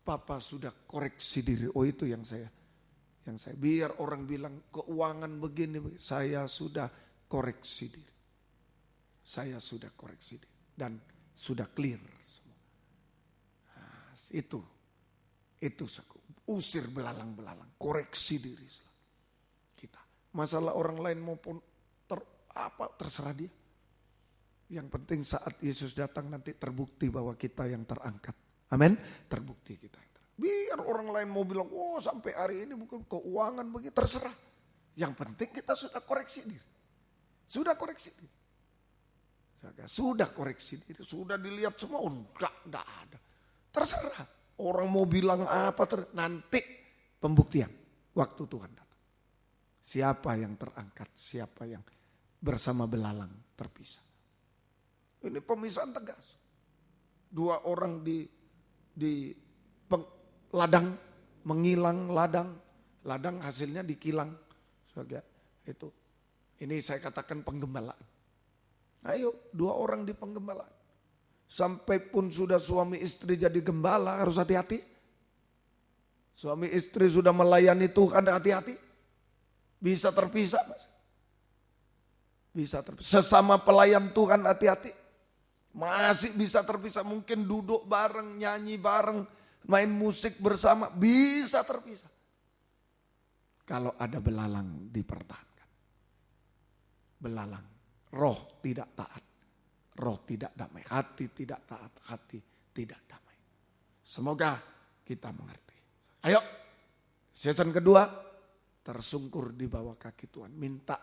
Papa sudah koreksi diri. Oh itu yang saya. Biar orang bilang keuangan begini. Saya sudah koreksi diri. Saya sudah koreksi diri. Dan sudah clear semua. Nah, itu usir belalang-belalang. Koreksi diri kita. Masalah orang lain maupun terserah dia. Yang penting saat Yesus datang nanti terbukti bahwa kita yang terangkat. Amin. Terbukti kita yang terangkat. Biar orang lain mau bilang, sampai hari ini bukan keuangan begitu, terserah. Yang penting kita sudah koreksi diri. Sudah koreksi diri. Sudah koreksi diri. Sudah dilihat semua, enggak ada. Terserah. Orang mau bilang apa, nanti pembuktian. Waktu Tuhan datang. Siapa yang terangkat, siapa yang bersama belalang terpisah. Ini pemisahan tegas. 2 orang di ladang, menghilang ladang hasilnya dikilang. Itu. Ini saya katakan penggembalaan. Ayo 2 orang di penggembalaan. Sampai pun sudah suami istri jadi gembala harus hati-hati. Suami istri sudah melayani Tuhan hati-hati. Bisa terpisah mas. Bisa terpisah. Sesama pelayan Tuhan hati-hati. Masih bisa terpisah. Mungkin duduk bareng, nyanyi bareng, main musik bersama. Bisa terpisah. Kalau ada belalang dipertahankan. Belalang. Roh tidak taat. Roh tidak damai. Hati tidak taat. Hati tidak damai. Semoga kita mengerti. Ayo. Season kedua. Tersungkur di bawah kaki Tuhan. Minta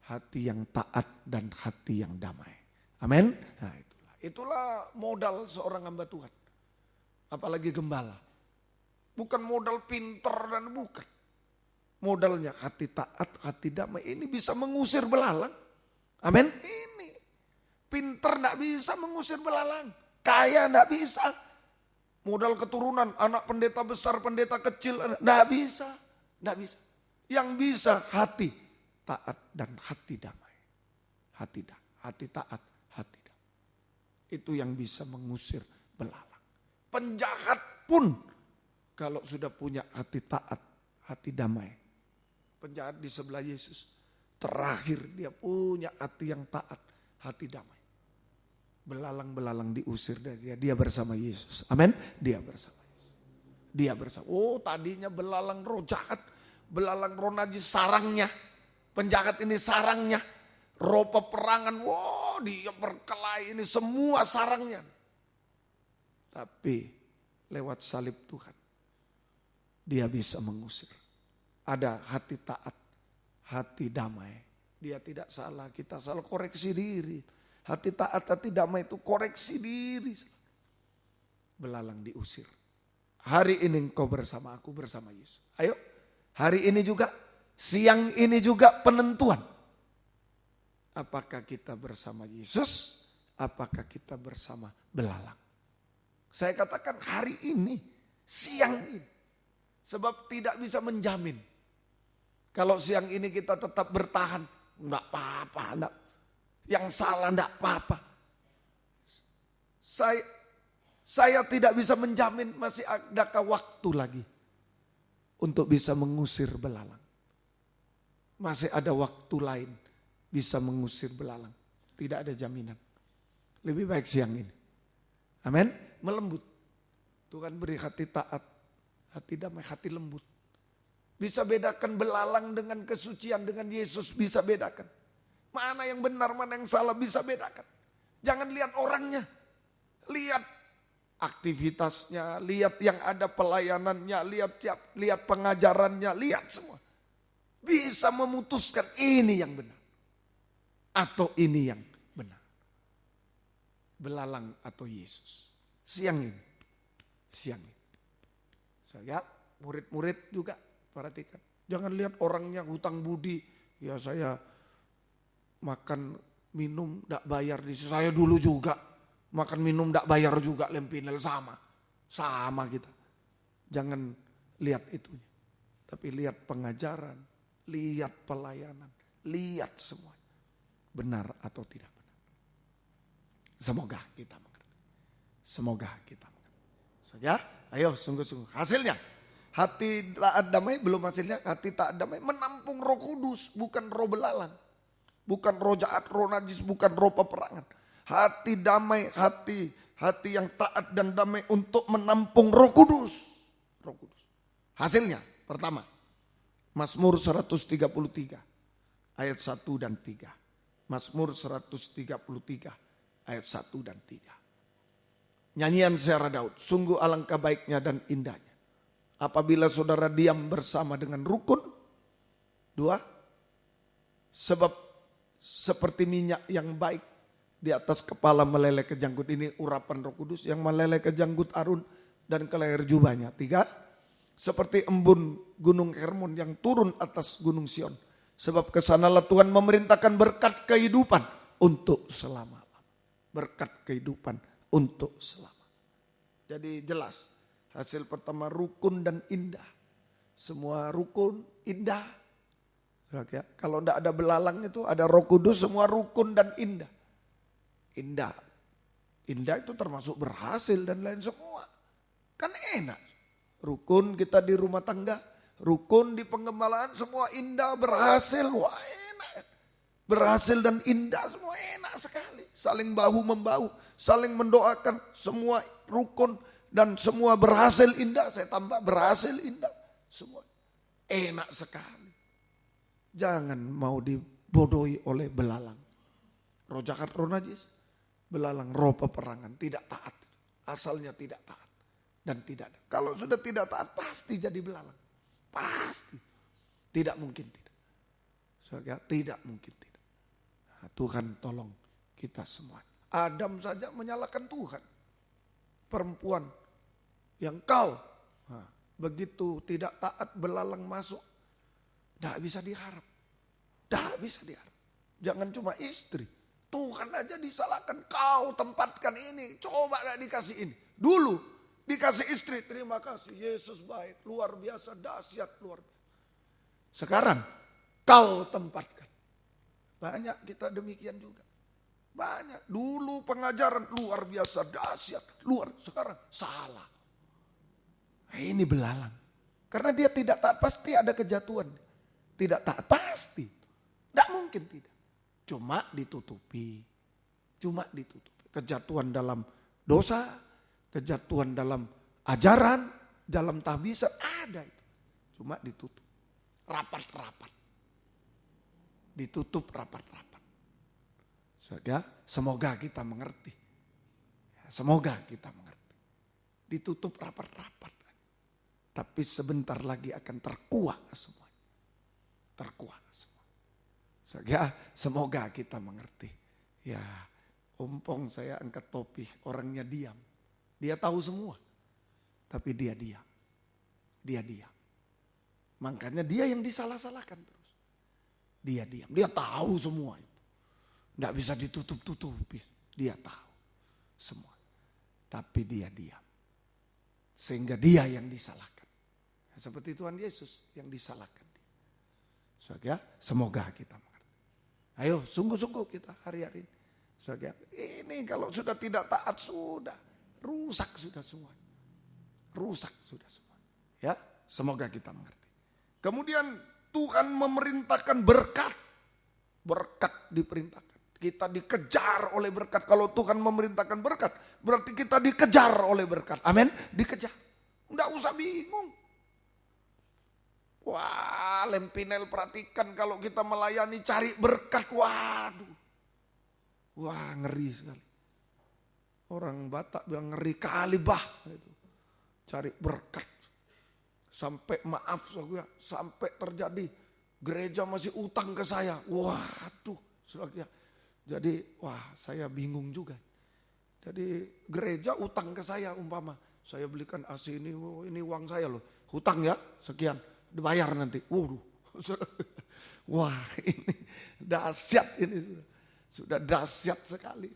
hati yang taat dan hati yang damai. Amin. Nah, itulah modal seorang hamba Tuhan. Apalagi gembala. Bukan modal pinter dan bukan. Modalnya hati taat, hati damai. Ini bisa mengusir belalang. Amin. Ini. Pinter tidak bisa mengusir belalang. Kaya tidak bisa. Modal keturunan. Anak pendeta besar, pendeta kecil. Tidak bisa. Tidak bisa. Yang bisa hati taat dan hati damai. Hati taat, hati damai. Itu yang bisa mengusir belalang. Penjahat pun kalau sudah punya hati taat, hati damai. Penjahat di sebelah Yesus. Terakhir dia punya hati yang taat, hati damai. Belalang-belalang diusir dari dia. Dia bersama Yesus. Amin. Dia bersama Yesus. Dia bersama. Tadinya belalang roh jahat. Belalang roh najis sarangnya. Penjahat ini sarangnya. Roh peperangan. Dia berkelahi ini semua sarangnya. Tapi lewat salib Tuhan. Dia bisa mengusir. Ada hati taat. Hati damai. Dia tidak salah. Kita salah, koreksi diri. Hati taat, hati damai itu koreksi diri. Belalang diusir. Hari ini engkau bersama aku, bersama Yesus. Ayo. Hari ini juga, siang ini juga penentuan. Apakah kita bersama Yesus, apakah kita bersama belalang. Saya katakan hari ini, siang ini. Sebab tidak bisa menjamin. Kalau siang ini kita tetap bertahan, enggak apa-apa, enggak. Yang salah enggak apa-apa. Saya tidak bisa menjamin masih adakah waktu lagi untuk bisa mengusir belalang. Masih ada waktu lain bisa mengusir belalang. Tidak ada jaminan. Lebih baik siang ini. Amin. Melembut. Tuhan beri hati taat, hati damai, hati lembut. Bisa bedakan belalang dengan kesucian, dengan Yesus bisa bedakan. Mana yang benar, mana yang salah bisa bedakan. Jangan lihat orangnya. Lihat aktivitasnya, lihat yang ada pelayanannya, lihat pengajarannya, lihat semua. Bisa memutuskan ini yang benar. Atau ini yang benar. Belalang atau Yesus. Siang ini. Saya murid-murid juga perhatikan. Jangan lihat orangnya hutang budi. Ya saya makan minum tidak bayar di saya dulu juga. Makan minum tidak bayar juga lempinel sama kita. Jangan lihat itunya. Tapi lihat pengajaran, lihat pelayanan, lihat semua. Benar atau tidak benar. Semoga kita mengerti. Saja, ayo sungguh-sungguh. Hasilnya, hati taat damai belum hasilnya. Hati taat damai menampung Roh Kudus, bukan roh belalang. Bukan roh jahat, roh najis, bukan roh peperangan. Hati damai, hati yang taat dan damai untuk menampung Roh Kudus. Hasilnya, pertama, Mazmur 133 ayat 1 dan 3. Mazmur 133 ayat 1 dan 3. Nyanyian Syara Daud, sungguh alangkah baiknya dan indahnya apabila saudara diam bersama dengan rukun. 2, sebab seperti minyak yang baik di atas kepala meleleh ke janggut. Ini urapan Roh Kudus yang meleleh ke janggut Harun dan ke leher jubahnya. 3, seperti embun gunung Hermon yang turun atas gunung Sion. Sebab kesanalah Tuhan memerintahkan berkat kehidupan untuk selama-lamanya. Berkat kehidupan untuk selama. Jadi jelas hasil pertama rukun dan indah. Semua rukun indah. Kalau tidak ada belalang itu ada Roh Kudus, semua rukun dan indah. Indah itu termasuk berhasil dan lain semua. Kan enak. Rukun kita di rumah tangga, rukun di pengembalaan, semua indah, berhasil. Wah enak. Berhasil dan indah semua enak sekali. Saling bahu membahu, saling mendoakan, semua rukun dan semua berhasil indah. Saya tambah berhasil indah. Semua enak sekali. Jangan mau dibodohi oleh belalang. Roh jahat, roh najis. Belalang, roh peperangan. Tidak taat. Asalnya tidak taat. Dan tidak ada. Kalau sudah tidak taat pasti jadi belalang. Pasti. Tidak mungkin tidak. Tidak mungkin tidak. Nah, Tuhan tolong kita semua. Adam saja menyalahkan Tuhan. Perempuan yang kau. Nah, begitu tidak taat belalang masuk. Tidak bisa diharap. Tidak bisa diharap. Jangan cuma istri. Tuhan aja disalahkan. Kau tempatkan ini. Coba gak dikasih ini. Dulu dikasih istri. Terima kasih. Yesus baik. Luar biasa. Dahsyat. Luar biasa. Sekarang kau tempatkan. Banyak kita demikian juga. Banyak. Dulu pengajaran luar biasa. Dahsyat. Sekarang salah. Nah, ini belalang. Karena dia tidak taat. Pasti ada kejatuhan. Tidak taat. Pasti. Tidak mungkin tidak. Cuma ditutupi. Kejatuhan dalam dosa, kejatuhan dalam ajaran, dalam tahbisan, ada itu. Cuma ditutup. Rapat-rapat. Ditutup rapat-rapat. Semoga kita mengerti. Semoga kita mengerti. Ditutup rapat-rapat. Tapi sebentar lagi akan terkuak semua. Terkuak semua. Semoga kita mengerti. Ya, ompong saya angkat topi, orangnya diam. Dia tahu semua. Tapi dia diam. Makanya dia yang disalah-salahkan terus. Dia diam. Dia tahu semua itu. Tidak bisa ditutup-tutupi. Dia tahu semua. Tapi dia diam. Sehingga dia yang disalahkan. Seperti Tuhan Yesus yang disalahkan. Saudara, semoga kita mengerti. Ayo sungguh-sungguh kita hari-hari ini. Saudara, ini kalau sudah tidak taat sudah rusak sudah semua. Rusak sudah semua. Ya, semoga kita mengerti. Kemudian Tuhan memerintahkan berkat. Berkat diperintahkan. Kita dikejar oleh berkat. Kalau Tuhan memerintahkan berkat, berarti kita dikejar oleh berkat. Amin. Dikejar. Enggak usah bingung. Wah, Lempinel perhatikan kalau kita melayani cari berkat. Waduh. Wah, ngeri sekali. Orang Batak bilang ngeri kali bah. Itu. Cari berkat. Sampai maaf sampai terjadi gereja masih utang ke saya. Waduh. Jadi wah saya bingung juga. Jadi gereja utang ke saya umpama. Saya belikan AC ini uang saya loh. Hutang ya sekian. Dibayar nanti. Waduh. Wah ini dahsyat ini sudah dahsyat sekali.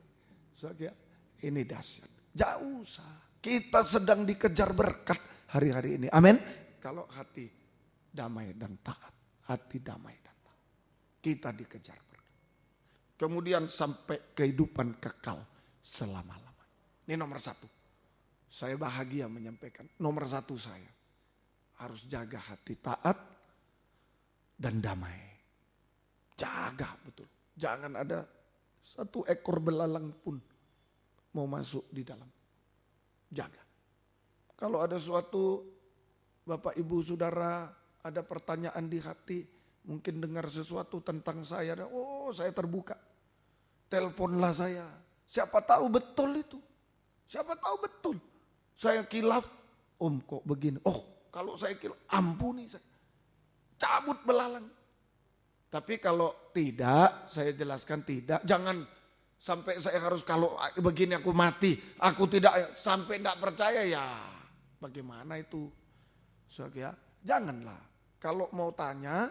Ini dahsyat. Jauh usah. Kita sedang dikejar berkat hari-hari ini. Amin. Kalau hati damai dan taat. Hati damai dan taat. Kita dikejar berkat. Kemudian sampai kehidupan kekal selama-lamanya. Ini nomor 1. Saya bahagia menyampaikan. Nomor 1 saya. Harus jaga hati taat dan damai. Jaga betul. Jangan ada satu ekor belalang pun mau masuk di dalam. Jaga. Kalau ada suatu Bapak Ibu Saudara ada pertanyaan di hati, mungkin dengar sesuatu tentang saya, oh saya terbuka. Teleponlah saya. Siapa tahu betul itu. Siapa tahu betul. Saya kilaf, Om kok begini. Oh kalau saya kilaf, ampuni saya. Cabut belalang. Tapi kalau tidak, saya jelaskan tidak. Jangan sampai saya harus kalau begini aku mati. Aku tidak sampai tidak percaya ya. Bagaimana itu? Ya, janganlah. Kalau mau tanya,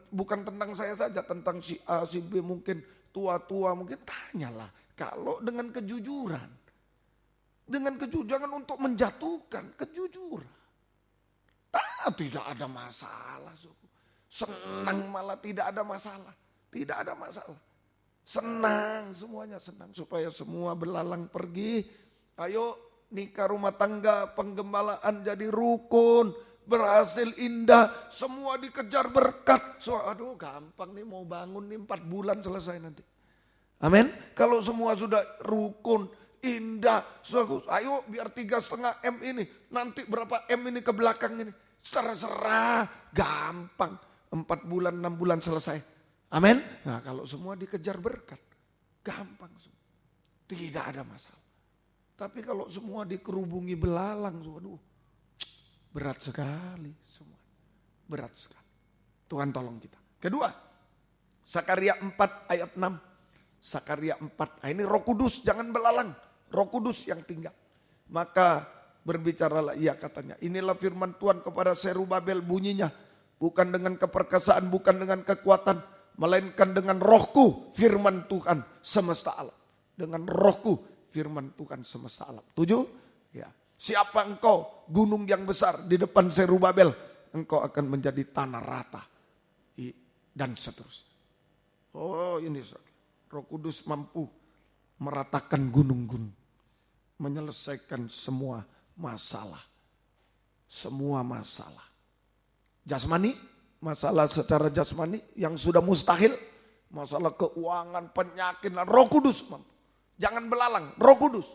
bukan tentang saya saja. Tentang si A, si B mungkin tua-tua mungkin tanyalah. Kalau dengan kejujuran. Dengan kejujuran, jangan untuk menjatuhkan. Kejujuran. Tidak ada masalah. Senang malah tidak ada masalah. Tidak ada masalah. Senang, semuanya senang. Supaya semua belalang pergi. Ayo nikah rumah tangga, penggembalaan jadi rukun. Berhasil indah, semua dikejar berkat. Aduh gampang nih mau bangun nih 4 bulan selesai nanti. Amin. Kalau semua sudah rukun, indah. Ayo biar 3,5 M ini. Nanti berapa M ini ke belakang ini. Serah-serah, gampang. 4 bulan, 6 bulan selesai. Amin. Nah kalau semua dikejar berkat, gampang semua. Tidak ada masalah. Tapi kalau semua dikerubungi belalang, waduh. Berat sekali semua. Berat sekali. Tuhan tolong kita. Kedua, Sakaria 4 ayat 6. Sakaria 4. Nah ini Roh Kudus, jangan belalang. Roh Kudus yang tinggal. Maka berbicaralah ia katanya. Inilah firman Tuhan kepada Zerubabel bunyinya. Bukan dengan keperkasaan, bukan dengan kekuatan. Melainkan dengan rohku firman Tuhan semesta alam. Dengan rohku firman Tuhan semesta alam. 7? Ya. Siapa engkau gunung yang besar di depan Zerubabel, engkau akan menjadi tanah rata. Dan seterusnya. Oh ini Roh Kudus mampu meratakan gunung-gunung. Menyelesaikan semua masalah. Semua masalah. Jasmani, masalah secara jasmani yang sudah mustahil. Masalah keuangan, penyakit, Roh Kudus mampu. Jangan belalang, Roh Kudus.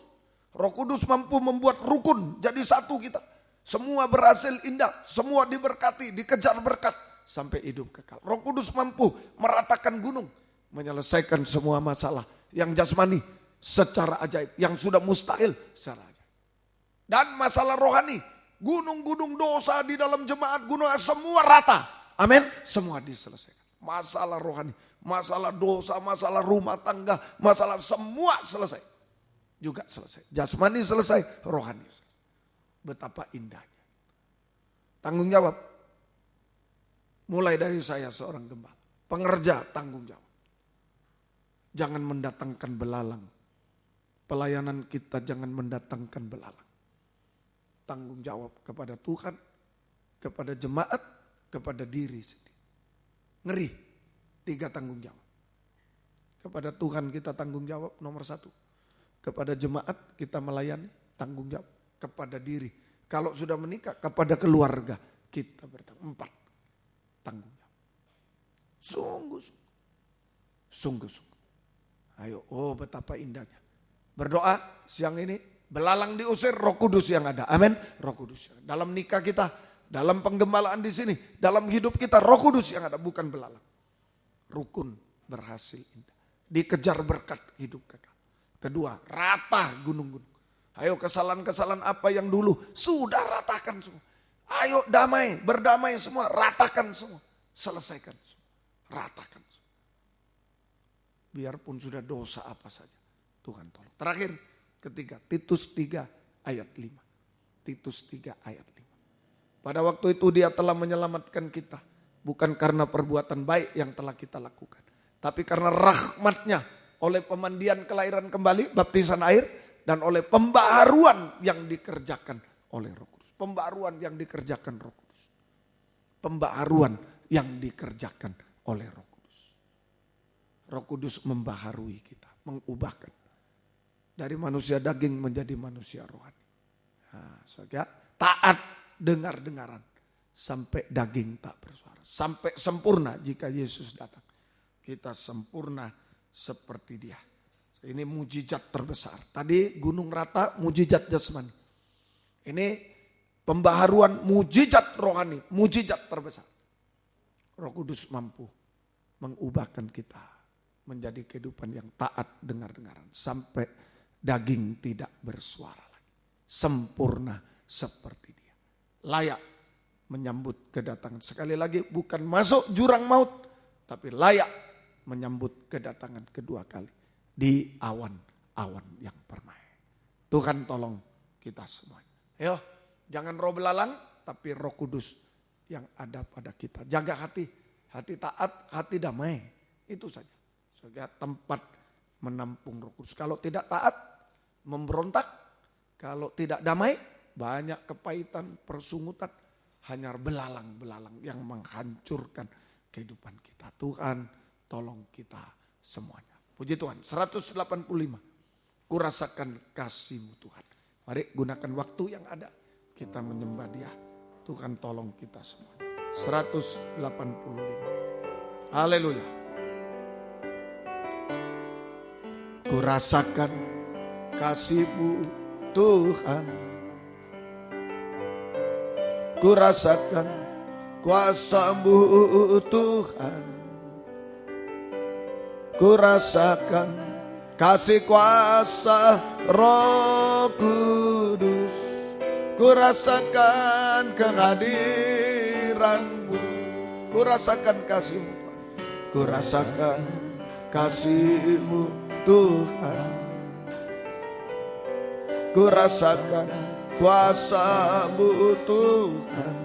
Roh Kudus mampu membuat rukun jadi satu kita. Semua berhasil indah, semua diberkati, dikejar berkat sampai hidup kekal. Roh Kudus mampu meratakan gunung, menyelesaikan semua masalah yang jasmani secara ajaib, yang sudah mustahil secara ajaib. Dan masalah rohani, gunung-gunung dosa di dalam jemaat gunung semua rata. Amin, semua diselesaikan. Masalah rohani, masalah dosa, masalah rumah tangga, masalah semua selesai. Juga selesai. Jasmani selesai, rohani selesai. Betapa indahnya. Tanggung jawab. Mulai dari saya seorang gembala. Pengerja tanggung jawab. Jangan mendatangkan belalang. Pelayanan kita jangan mendatangkan belalang. Tanggung jawab kepada Tuhan, kepada jemaat, kepada diri sendiri. Ngeri. 3 tanggung jawab. Kepada Tuhan kita tanggung jawab nomor 1. Kepada jemaat kita melayani tanggung jawab. Kepada diri. Kalau sudah menikah kepada keluarga kita bertanggung 4 tanggung jawab. Sungguh-sungguh. Ayo, betapa indahnya. Berdoa siang ini, belalang diusir, Roh Kudus yang ada. Amin. Roh Kudus. Dalam nikah kita, dalam penggembalaan di sini, dalam hidup kita, Roh Kudus yang ada, bukan belalang. Rukun berhasil indah. Dikejar berkat hidup kekal. Kedua, rata gunung-gunung. Ayo kesalahan-kesalahan apa yang dulu sudah ratakan semua. Ayo damai, berdamai semua, ratakan semua. Selesaikan semua. Ratakan semua. Biarpun sudah dosa apa saja. Tuhan tolong. Terakhir, ketiga, Titus 3 ayat 5. Titus 3 ayat 5. Pada waktu itu dia telah menyelamatkan kita. Bukan karena perbuatan baik yang telah kita lakukan. Tapi karena rahmatnya oleh pemandian kelahiran kembali, baptisan air. Dan oleh pembaharuan yang dikerjakan oleh Roh Kudus. Pembaharuan yang dikerjakan Roh Kudus. Pembaharuan yang dikerjakan oleh Roh Kudus. Roh Kudus membaharui kita, mengubahkan. Dari manusia daging menjadi manusia rohani. Nah, saudara, taat dengar-dengaran. Sampai daging tak bersuara. Sampai sempurna jika Yesus datang. Kita sempurna seperti dia. Ini mujizat terbesar. Tadi gunung rata, mujizat jasmani. Ini pembaharuan mujizat rohani, mujizat terbesar. Roh Kudus mampu mengubahkan kita menjadi kehidupan yang taat dengar-dengaran. Sampai daging tidak bersuara lagi. Sempurna seperti dia. Layak menyambut kedatangan. Sekali lagi bukan masuk jurang maut. Tapi layak menyambut kedatangan kedua kali. Di awan-awan yang permai. Tuhan tolong kita semua. Ayo, jangan roh belalang, tapi Roh Kudus yang ada pada kita. Jaga hati, hati taat, hati damai. Itu saja. Sebagai tempat menampung Roh Kudus. Kalau tidak taat, memberontak. Kalau tidak damai, banyak kepahitan, persungutan. Hanya belalang-belalang yang menghancurkan kehidupan kita. Tuhan tolong kita semuanya. Puji Tuhan, 185. Kurasakan kasih-Mu Tuhan. Mari gunakan waktu yang ada. Kita menyembah Dia. Tuhan tolong kita semua. 185. Haleluya. Kurasakan kasih-Mu Tuhan. Kurasakan kuasa-Mu Tuhan. Kurasakan kasih kuasa Roh Kudus. Kurasakan kehadiran-Mu. Kurasakan kasih-Mu. Kurasakan kasih-Mu Tuhan. Kurasakan kuasa-Mu Tuhan.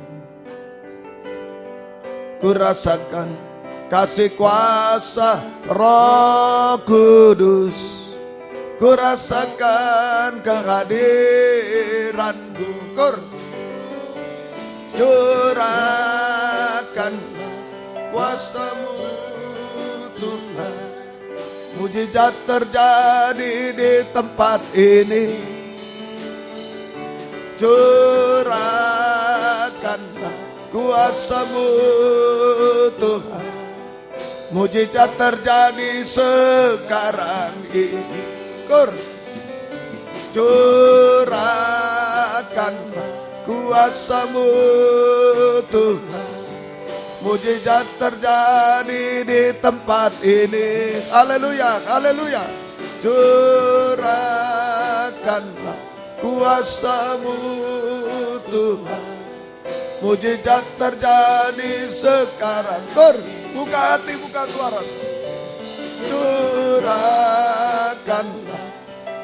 Kurasakan kasih kuasa Roh Kudus. Kurasakan kehadiran-Mu. Curahkan kuasa-Mu Tuhan. Mujizat terjadi di tempat ini. Curahkanlah kuasa-Mu Tuhan. Mujizat terjadi sekarang ini. Curahkanlah kuasa-Mu Tuhan. Mujizat terjadi di tempat ini. Haleluya, haleluya. Curahkanlah kuasa-Mu Tuhan. Mujizat terjadi sekarang. Buka hati, buka suara. Curahkanlah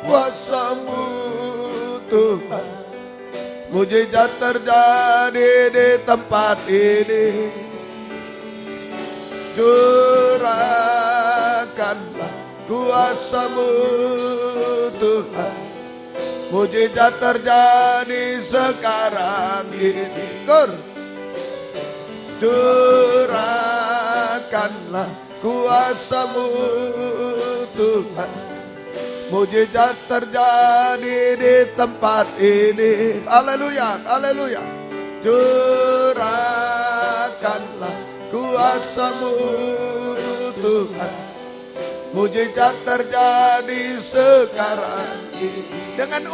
kuasa-Mu Tuhan. Mujizat terjadi di tempat ini. Curahkanlah kuasa-Mu Tuhan. Mujizat terjadi sekarang ini. Curahkanlah Curahkanlah kuasa-Mu Tuhan. Mujizat terjadi di tempat ini. Haleluya, haleluya. Curahkanlah kuasa-Mu Tuhan. Mujizat terjadi sekarang ini. Dengan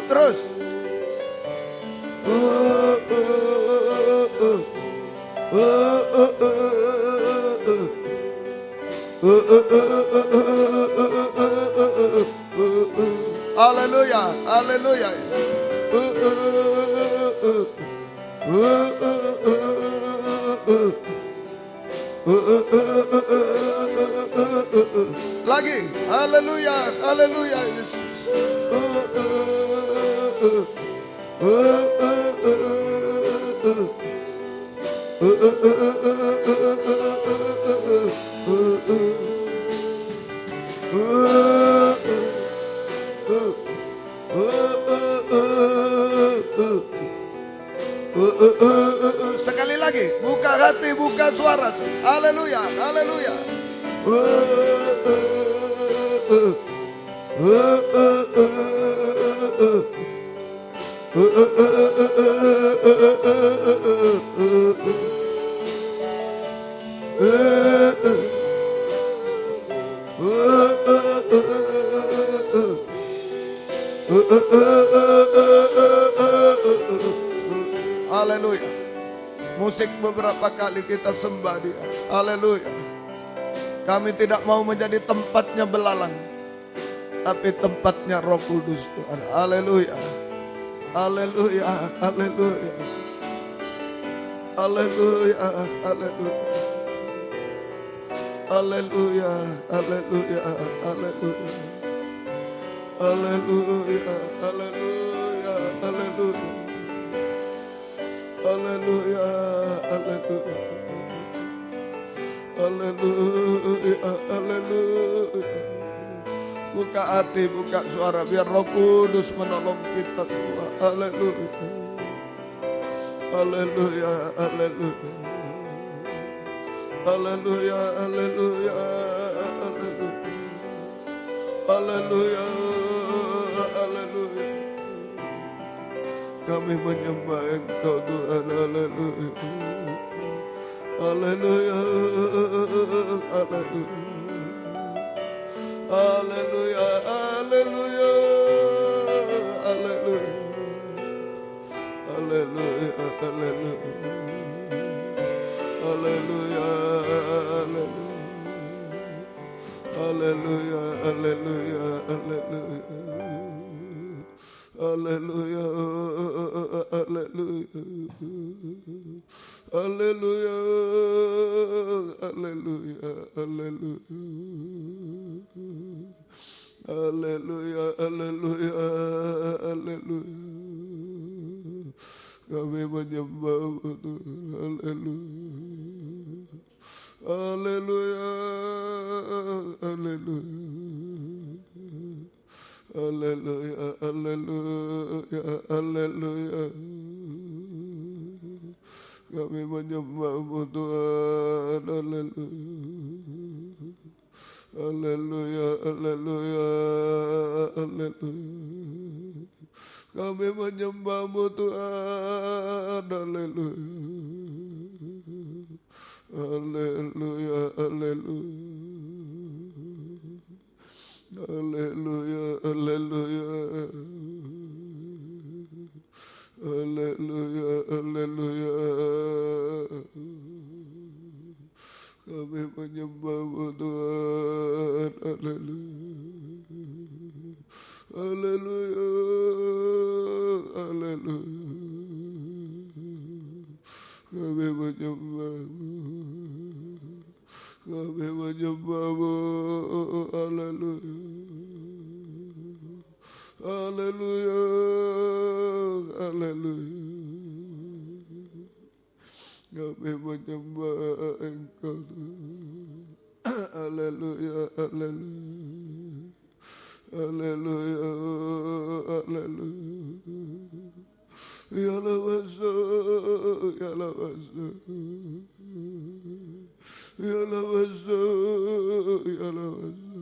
terus. Haleluya, haleluya. Lagi, haleluya, haleluya Yesus. Sekali lagi, buka hati, buka suara. Haleluya, haleluya. Haleluya. Musik beberapa kali kita sembah Dia. Haleluya. Kami tidak mau menjadi tempatnya belalang, tapi tempatnya Roh Kudus Tuhan. Haleluya. Haleluya. Haleluya. Haleluya. Haleluya. Haleluya. Haleluya. Haleluya. Haleluya. Haleluya. Haleluya. Haleluya, haleluya. Haleluya, haleluya. Buka hati, buka suara biar Roh Kudus menolong kita semua. Haleluya. Haleluya, haleluya. Haleluya, haleluya. Haleluya. Haleluya. Haleluya. Kami menyembah Engkau Tuhan. Haleluya. Haleluya. Haleluya. Haleluya. Haleluya. Haleluya. Haleluya. Haleluya. Haleluya. Haleluya. Haleluya. Haleluya, haleluya, haleluya, haleluya, haleluya, haleluya, haleluya, haleluya. Kami menyembah-Mu Tuhan. Haleluya, haleluya, haleluya. Haleluya, haleluya, haleluya. Kami menyembah-Mu Tuhan. Haleluya, haleluya, haleluya. Kami menyembah-Mu Tuhan. Haleluya. Haleluya, haleluya. Haleluya, haleluya. Haleluya, haleluya. Kami menyembah-Mu Tuhan. Haleluya. Haleluya. Haleluya. Kami menyembah-Mu. Kami menyembah-Mu. Haleluya. Haleluya, haleluya. Kami menyembah Engkau Tuhan. Haleluya, haleluya. Haleluya, haleluya. Ya lawasa, ya lawasa. Ya lawasa, ya lawasa.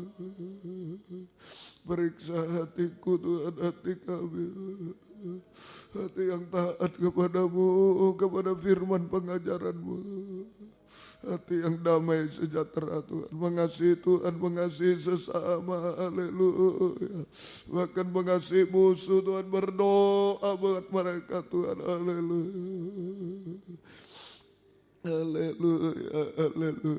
Periksa hatiku Tuhan, hati kami. Hati yang taat kepadamu, kepada firman pengajaranmu. Hati yang damai sejahtera Tuhan, mengasihi Tuhan, mengasihi sesama, haleluya. Bahkan mengasihi musuh Tuhan, berdoa buat mereka Tuhan, haleluya. Haleluya, haleluya.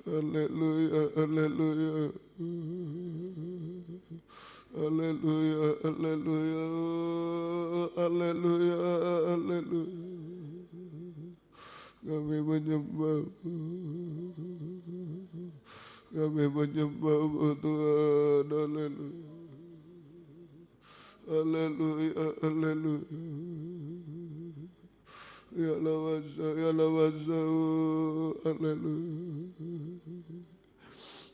Haleluya, haleluya. Haleluya, haleluya. Haleluya, haleluya. Kami menyembah-Mu, kami menyembah-Mu Tuhan, haleluya. Haleluya, haleluya. Ya lawasa, ya lawasa, haleluya.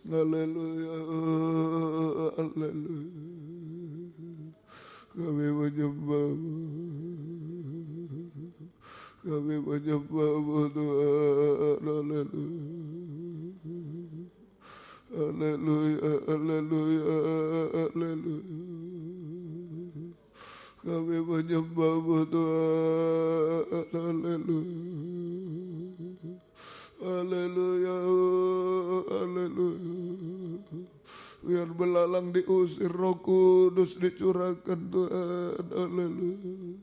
Haleluya, haleluya. Kami menyembah-Mu, kami menyembah-Mu Tuhan, haleluya. Haleluya, haleluya, haleluya. Kami menyembah-Mu Tuhan, haleluya. Haleluya, haleluya. Biar belalang diusir, Roh Kudus dicurahkan Tuhan, haleluya.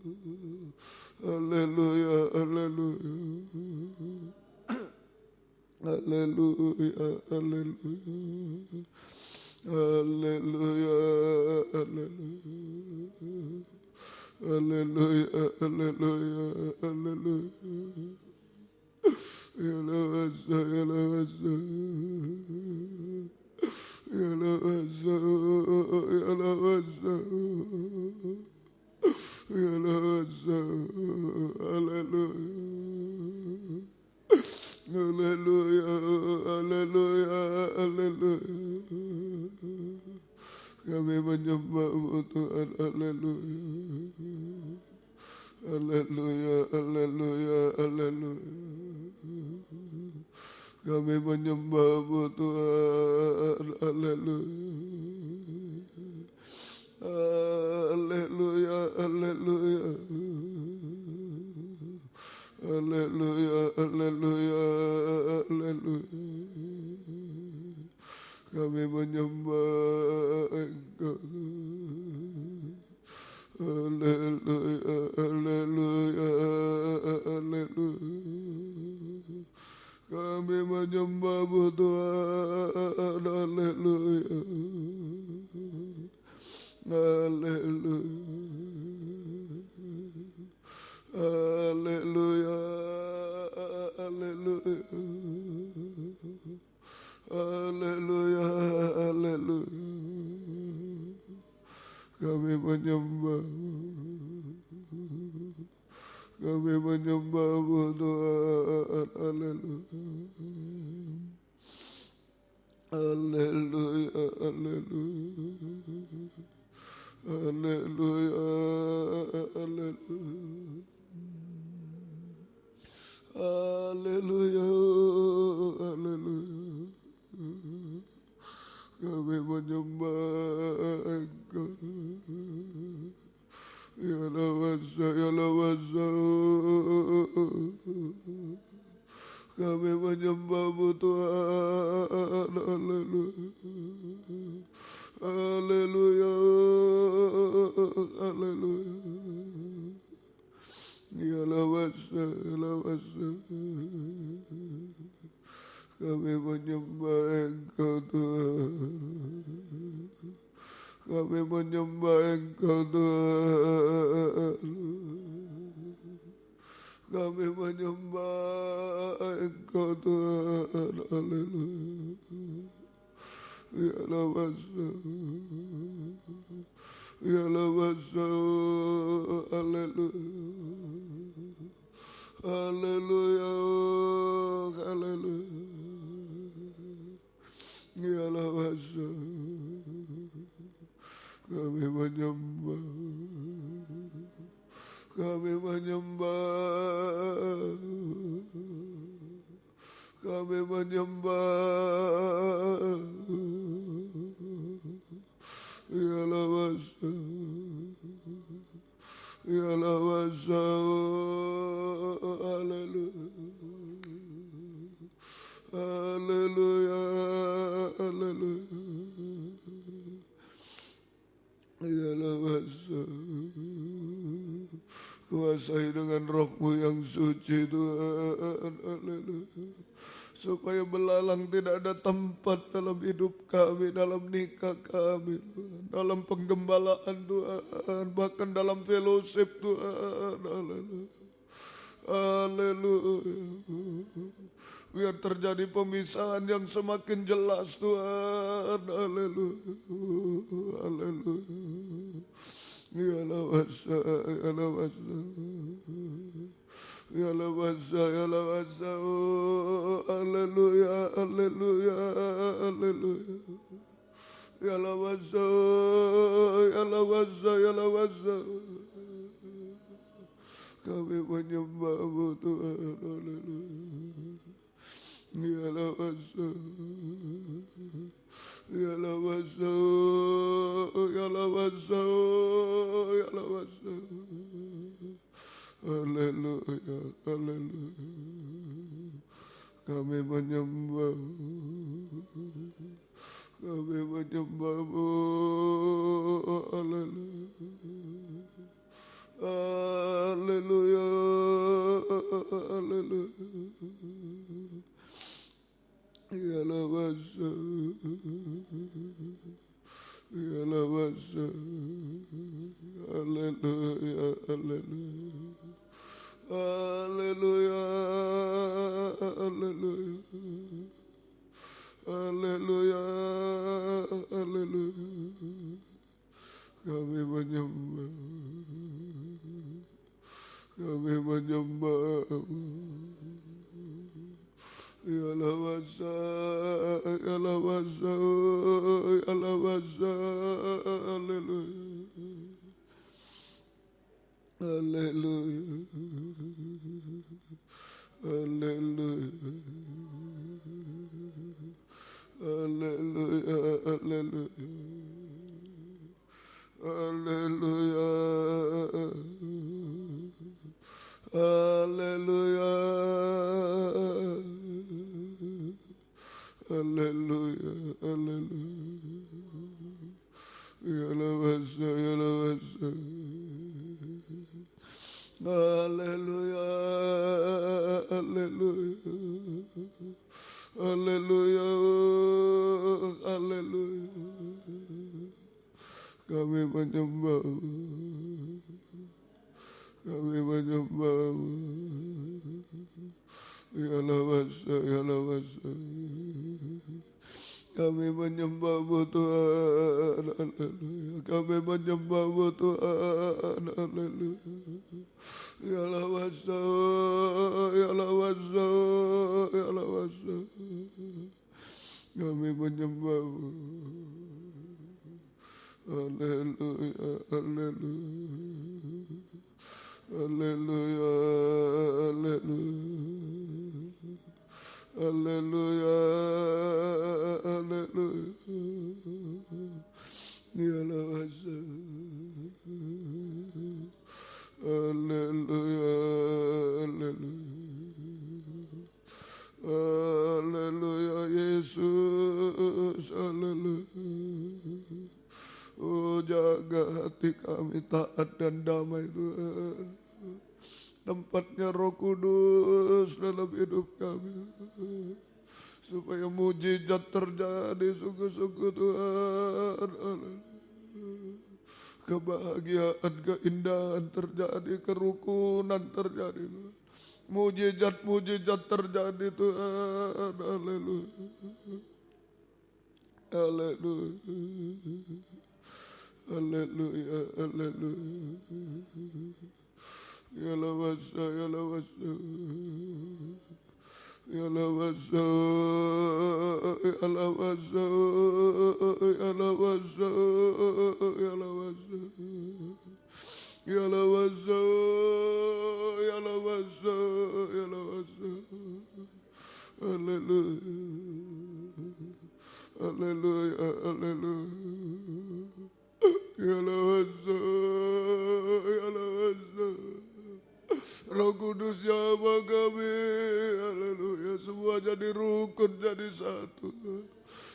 Haleluya, haleluya. Haleluya, haleluya. Haleluya, haleluya. Haleluya, haleluya, haleluya. Ya lawasa, ya lawasa. Ya lawasa, ya lawasa. Ya lawasa, haleluya. Haleluya, haleluya, haleluya. Kami menyembah-Mu Tuhan, haleluya. Haleluya, haleluya, haleluya. Kami menyembah-Mu Tuhan, haleluya. Haleluya, haleluya. Haleluya, haleluya, haleluya. Kami menyembah Engkau. Haleluya, haleluya, haleluya. Kami menyembah-Mu Tuhan, haleluya. Haleluya. Haleluya, haleluya. Haleluya, haleluya. Kami menyembah, kami menyembah-Mu Tuhan, haleluya. Haleluya, haleluya. Haleluya, haleluya. Haleluya, haleluya. Kami menyembah Engkau. Ya lawasa, ya lawasa. Kami menyembah-Mu Tuhan, haleluya. Haleluya, haleluya. Ya lawasa, ya lawasa. Kami menyembah Engkau Tuhan. Kami menyembah Engkau Tuhan. Kami menyembah Engkau Tuhan, haleluya. Yalabasa, Yalabasa, Haleluya, Haleluya, Haleluya, Yalabasa, kami menyembah, kami menyembah, kami menyembah. Yalabasa, Yalabasa, Haleluya, Haleluya, Haleluya, Yalabasa. Kuasai dengan roh-Mu yang suci Tuhan, haleluya. Supaya belalang tidak ada tempat dalam hidup kami, dalam nikah kami, Tuhan. Dalam penggembalaan Tuhan, bahkan dalam fellowship Tuhan, haleluya. Haleluya. Biar terjadi pemisahan yang semakin jelas Tuhan, haleluya, haleluya. Yalabasa, Yalabasa, Yalabasa, Yalabasa, haleluya, haleluya, haleluya. Yalabasa, Yalabasa, Yalabasa. Kami menyembah-Mu Tuhan, haleluya. Yalabasa, Yalabasa, Yalabasa, Yalabasa. Haleluya, haleluya. Kami menyembah, kami menyembah-Mu, haleluya. Haleluya, haleluya. Yalabasa, Yalabasa, haleluya, haleluya. Haleluya, haleluya. Haleluya, haleluya. Kami menyembah, kami menyembah-Mu. Yalabasa, Yalabasa, Yalabasa, haleluya. Haleluya, haleluya, haleluya, haleluya, haleluya, haleluya, haleluya, haleluya. Yalabasa, Yalabasa. Haleluya, haleluya, haleluya, haleluya. Kami menyembah-Mu, kami menyembah-Mu. Yalabasa, Yalabasa. Kami menyembah-Mu Tuhan, haleluya. Kami menyembah-Mu Tuhan, haleluya. Yalabasa, Yalabasa, Yalabasa. Kami menyembah-Mu, haleluya, haleluya, haleluya, haleluya. Haleluya, haleluya. Yalabasa. Haleluya, haleluya. Haleluya Yesus, haleluya. Oh, jaga hati kami taat dan damai Tuhan. Tempatnya Roh Kudus dalam hidup kami, supaya mujizat terjadi sungguh-sungguh Tuhan. Kebahagiaan, keindahan terjadi, kerukunan terjadi, mujizat-mujizat terjadi Tuhan. Haleluya, Haleluya, haleluya. Ya lawasa, ya lawasa. Ya lawasa, ya lawasa, ya lawasa, ya lawasa. Ya lawasa, ya lawasa, ya lawasa. Haleluya. Haleluya, haleluya. Ya lawasa, ya lawasa. Roh Kudus jamah kami, haleluya. Semua jadi rukun, jadi satu, Tuhan.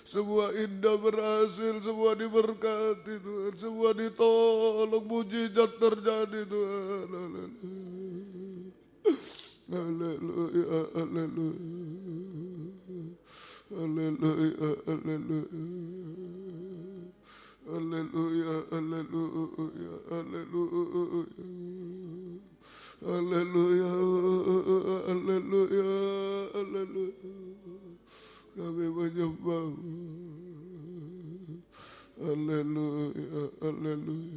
Semua indah berhasil, semua diberkati, Tuhan. Semua ditolong, mujizat terjadi, Tuhan. Haleluya, haleluya. Haleluya, haleluya. Haleluya, haleluya, haleluya. Haleluya, haleluya, haleluya. Kami menyembah-Mu. Haleluya, haleluya.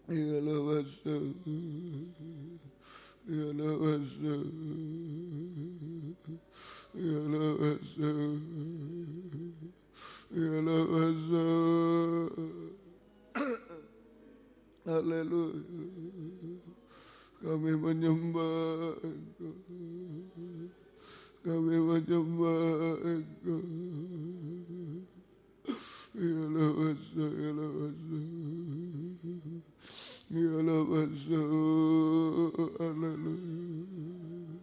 Ya lawasa, ya lawasa, ya lawasa, ya lawasa. Haleluya. Kami menyembah Engkau. Kami menyembah Engkau. Ya lawasa, ya lawasa. Ya lawasa. Haleluya.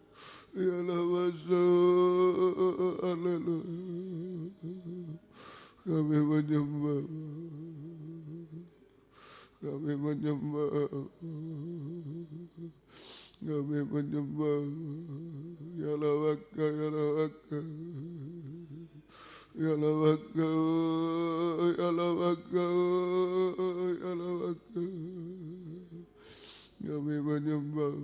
Ya lawasa. Haleluya. Kami menyembah. Kami menyembah, kami menyembah, ya lawaka, ya lawaka, ya lawaka, ya lawaka, ya lawaka. Kami menyembah.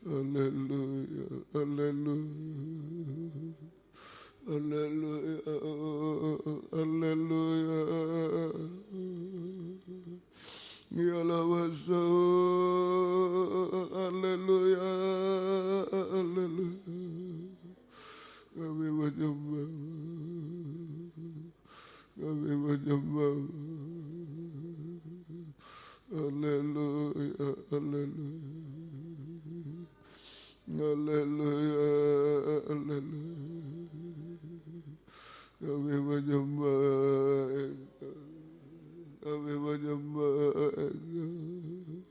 Haleluya, haleluya. Haleluya, haleluya. Ya lawasa, haleluya, haleluya. Kami menyembah, kami menyembah. Haleluya, haleluya. Haleluya, haleluya. Kami menyembah Engkau, kami menyembah Engkau,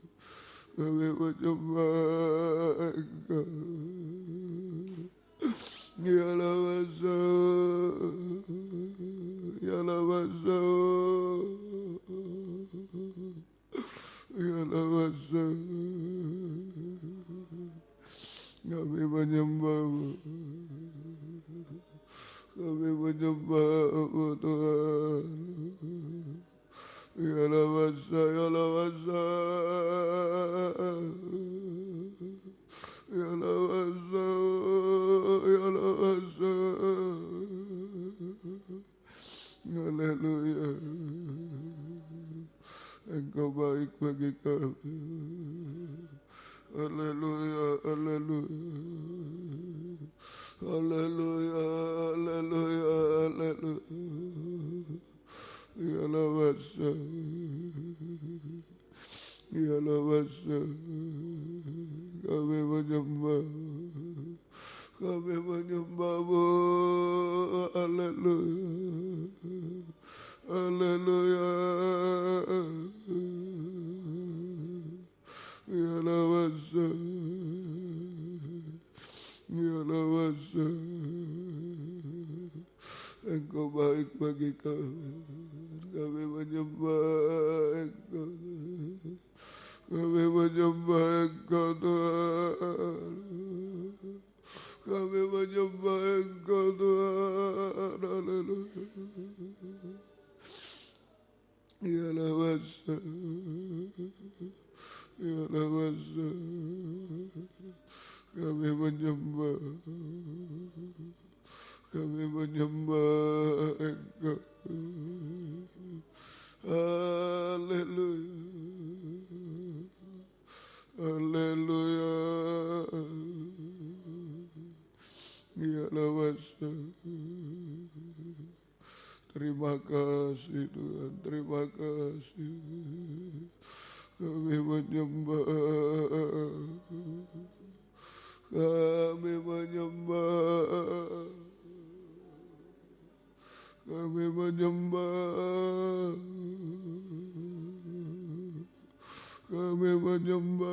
kami menyembah Engkau. Ya lawasa, ya lawasa, ya lawasa. Kami menyembah-Mu. Kami menyembah-Mu, Tuhan. Ya lawasa, ya lawasa. Ya lawasa, ya lawasa. Haleluya. Engkau baik bagi kami. Haleluya, haleluya. Haleluya, haleluya, haleluya. Ya lawasa, ya lawasa. Kami menyembah, kami menyembah-Mu. Haleluya, haleluya. Ya lawasa, ya lawasa. Engkau baik bagi kami. Kami menyembah Engkau. Kami menyembah Engkau, Tuhan. Kami menyembah Engkau, Tuhan. Haleluya. Ya lawasa, ya lawasa. Kami menyembah. Kami menyembah Engkau. Haleluya. Haleluya. Ya lawasa. Terima kasih Tuhan, terima kasih. Kami menyembah. Kami menyembah. Kami menyembah. Kami menyembah.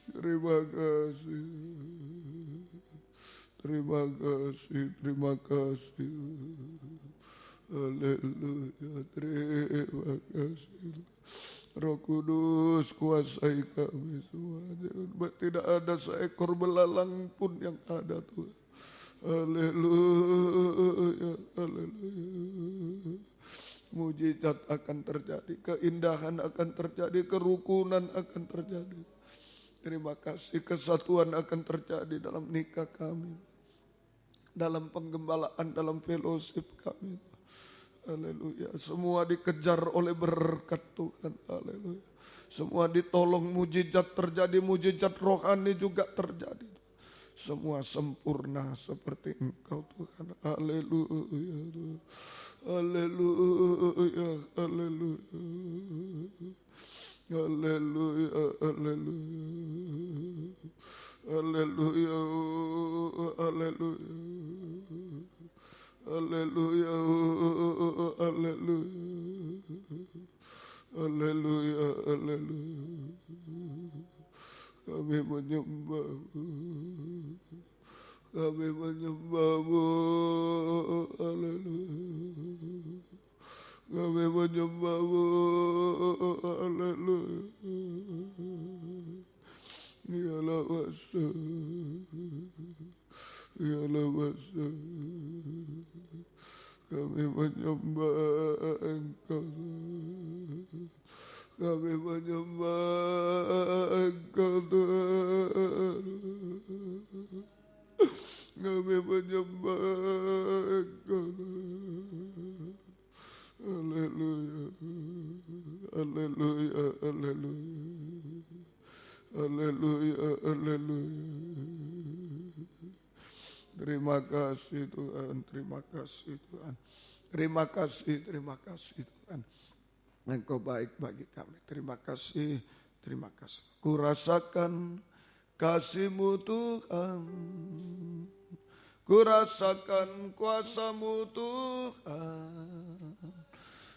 Terima kasih. Terima kasih, terima kasih. Haleluya, terima kasih. Roh Kudus kuasai kami semua. Tidak ada seekor belalang pun yang ada Tuhan. Haleluya, haleluya. Mujizat akan terjadi, keindahan akan terjadi, kerukunan akan terjadi. Terima kasih, kesatuan akan terjadi dalam nikah kami, dalam penggembalaan, dalam fellowship kami. Haleluya. Semua dikejar oleh berkat Tuhan. Haleluya. Semua ditolong, mujizat terjadi, mujizat rohani juga terjadi. Semua sempurna seperti Engkau Tuhan. Haleluya. Haleluya. Haleluya. Haleluya. Haleluya. Haleluya. Haleluya. Haleluya. Haleluya. Haleluya. Kami menyembah-Mu. Kami menyembah-Mu. Haleluya. Kami menyembah-Mu. Haleluya. Ya lawasa. Ya lawasa. Kami menyembah Engkau. Kami menyembah Engkau Tuhan. Kami menyembah Engkau Tuhan. Haleluya. Haleluya. Haleluya. Haleluya. Haleluya. Terima kasih Tuhan. Terima kasih Tuhan. Terima kasih. Terima kasih Tuhan. Engkau baik bagi kami. Terima kasih, terima kasih. Kurasakan kasih-Mu Tuhan. Kurasakan kuasa-Mu Tuhan.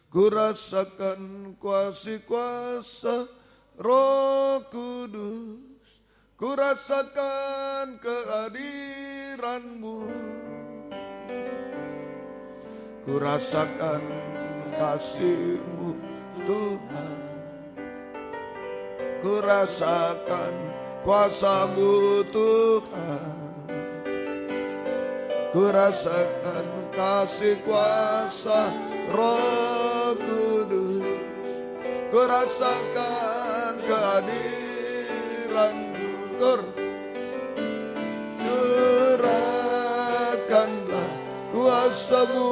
Kurasakan kuasa Roh Kudus. Kurasakan kehadiran-Mu. Kurasakan kasih-Mu Tuhan. Kurasakan kuasa-Mu Tuhan. Kurasakan kasih kuasa Roh Kudus. Kurasakan kehadiran-Mu. Curahkanlah kuasa-Mu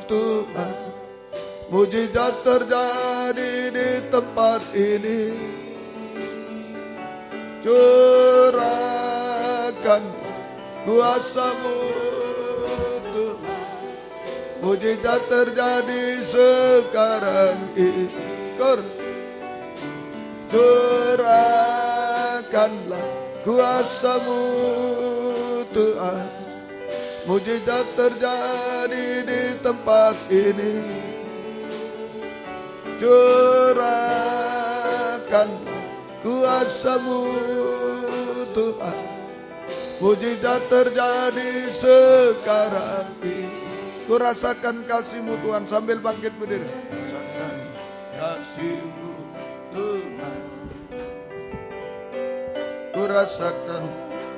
Tuhan. Mujizat terjadi di tempat ini. Curahkan kuasa-Mu Tuhan. Mujizat terjadi sekarang ini. Curahkanlah kuasa-Mu Tuhan. Mujizat terjadi di tempat ini. Curahkan kuasa-Mu Tuhan. Mujizat terjadi sekarang ini. Kurasakan kasih-Mu Tuhan sambil bangkit berdiri. Kurasakan kasih-Mu Tuhan. Kurasakan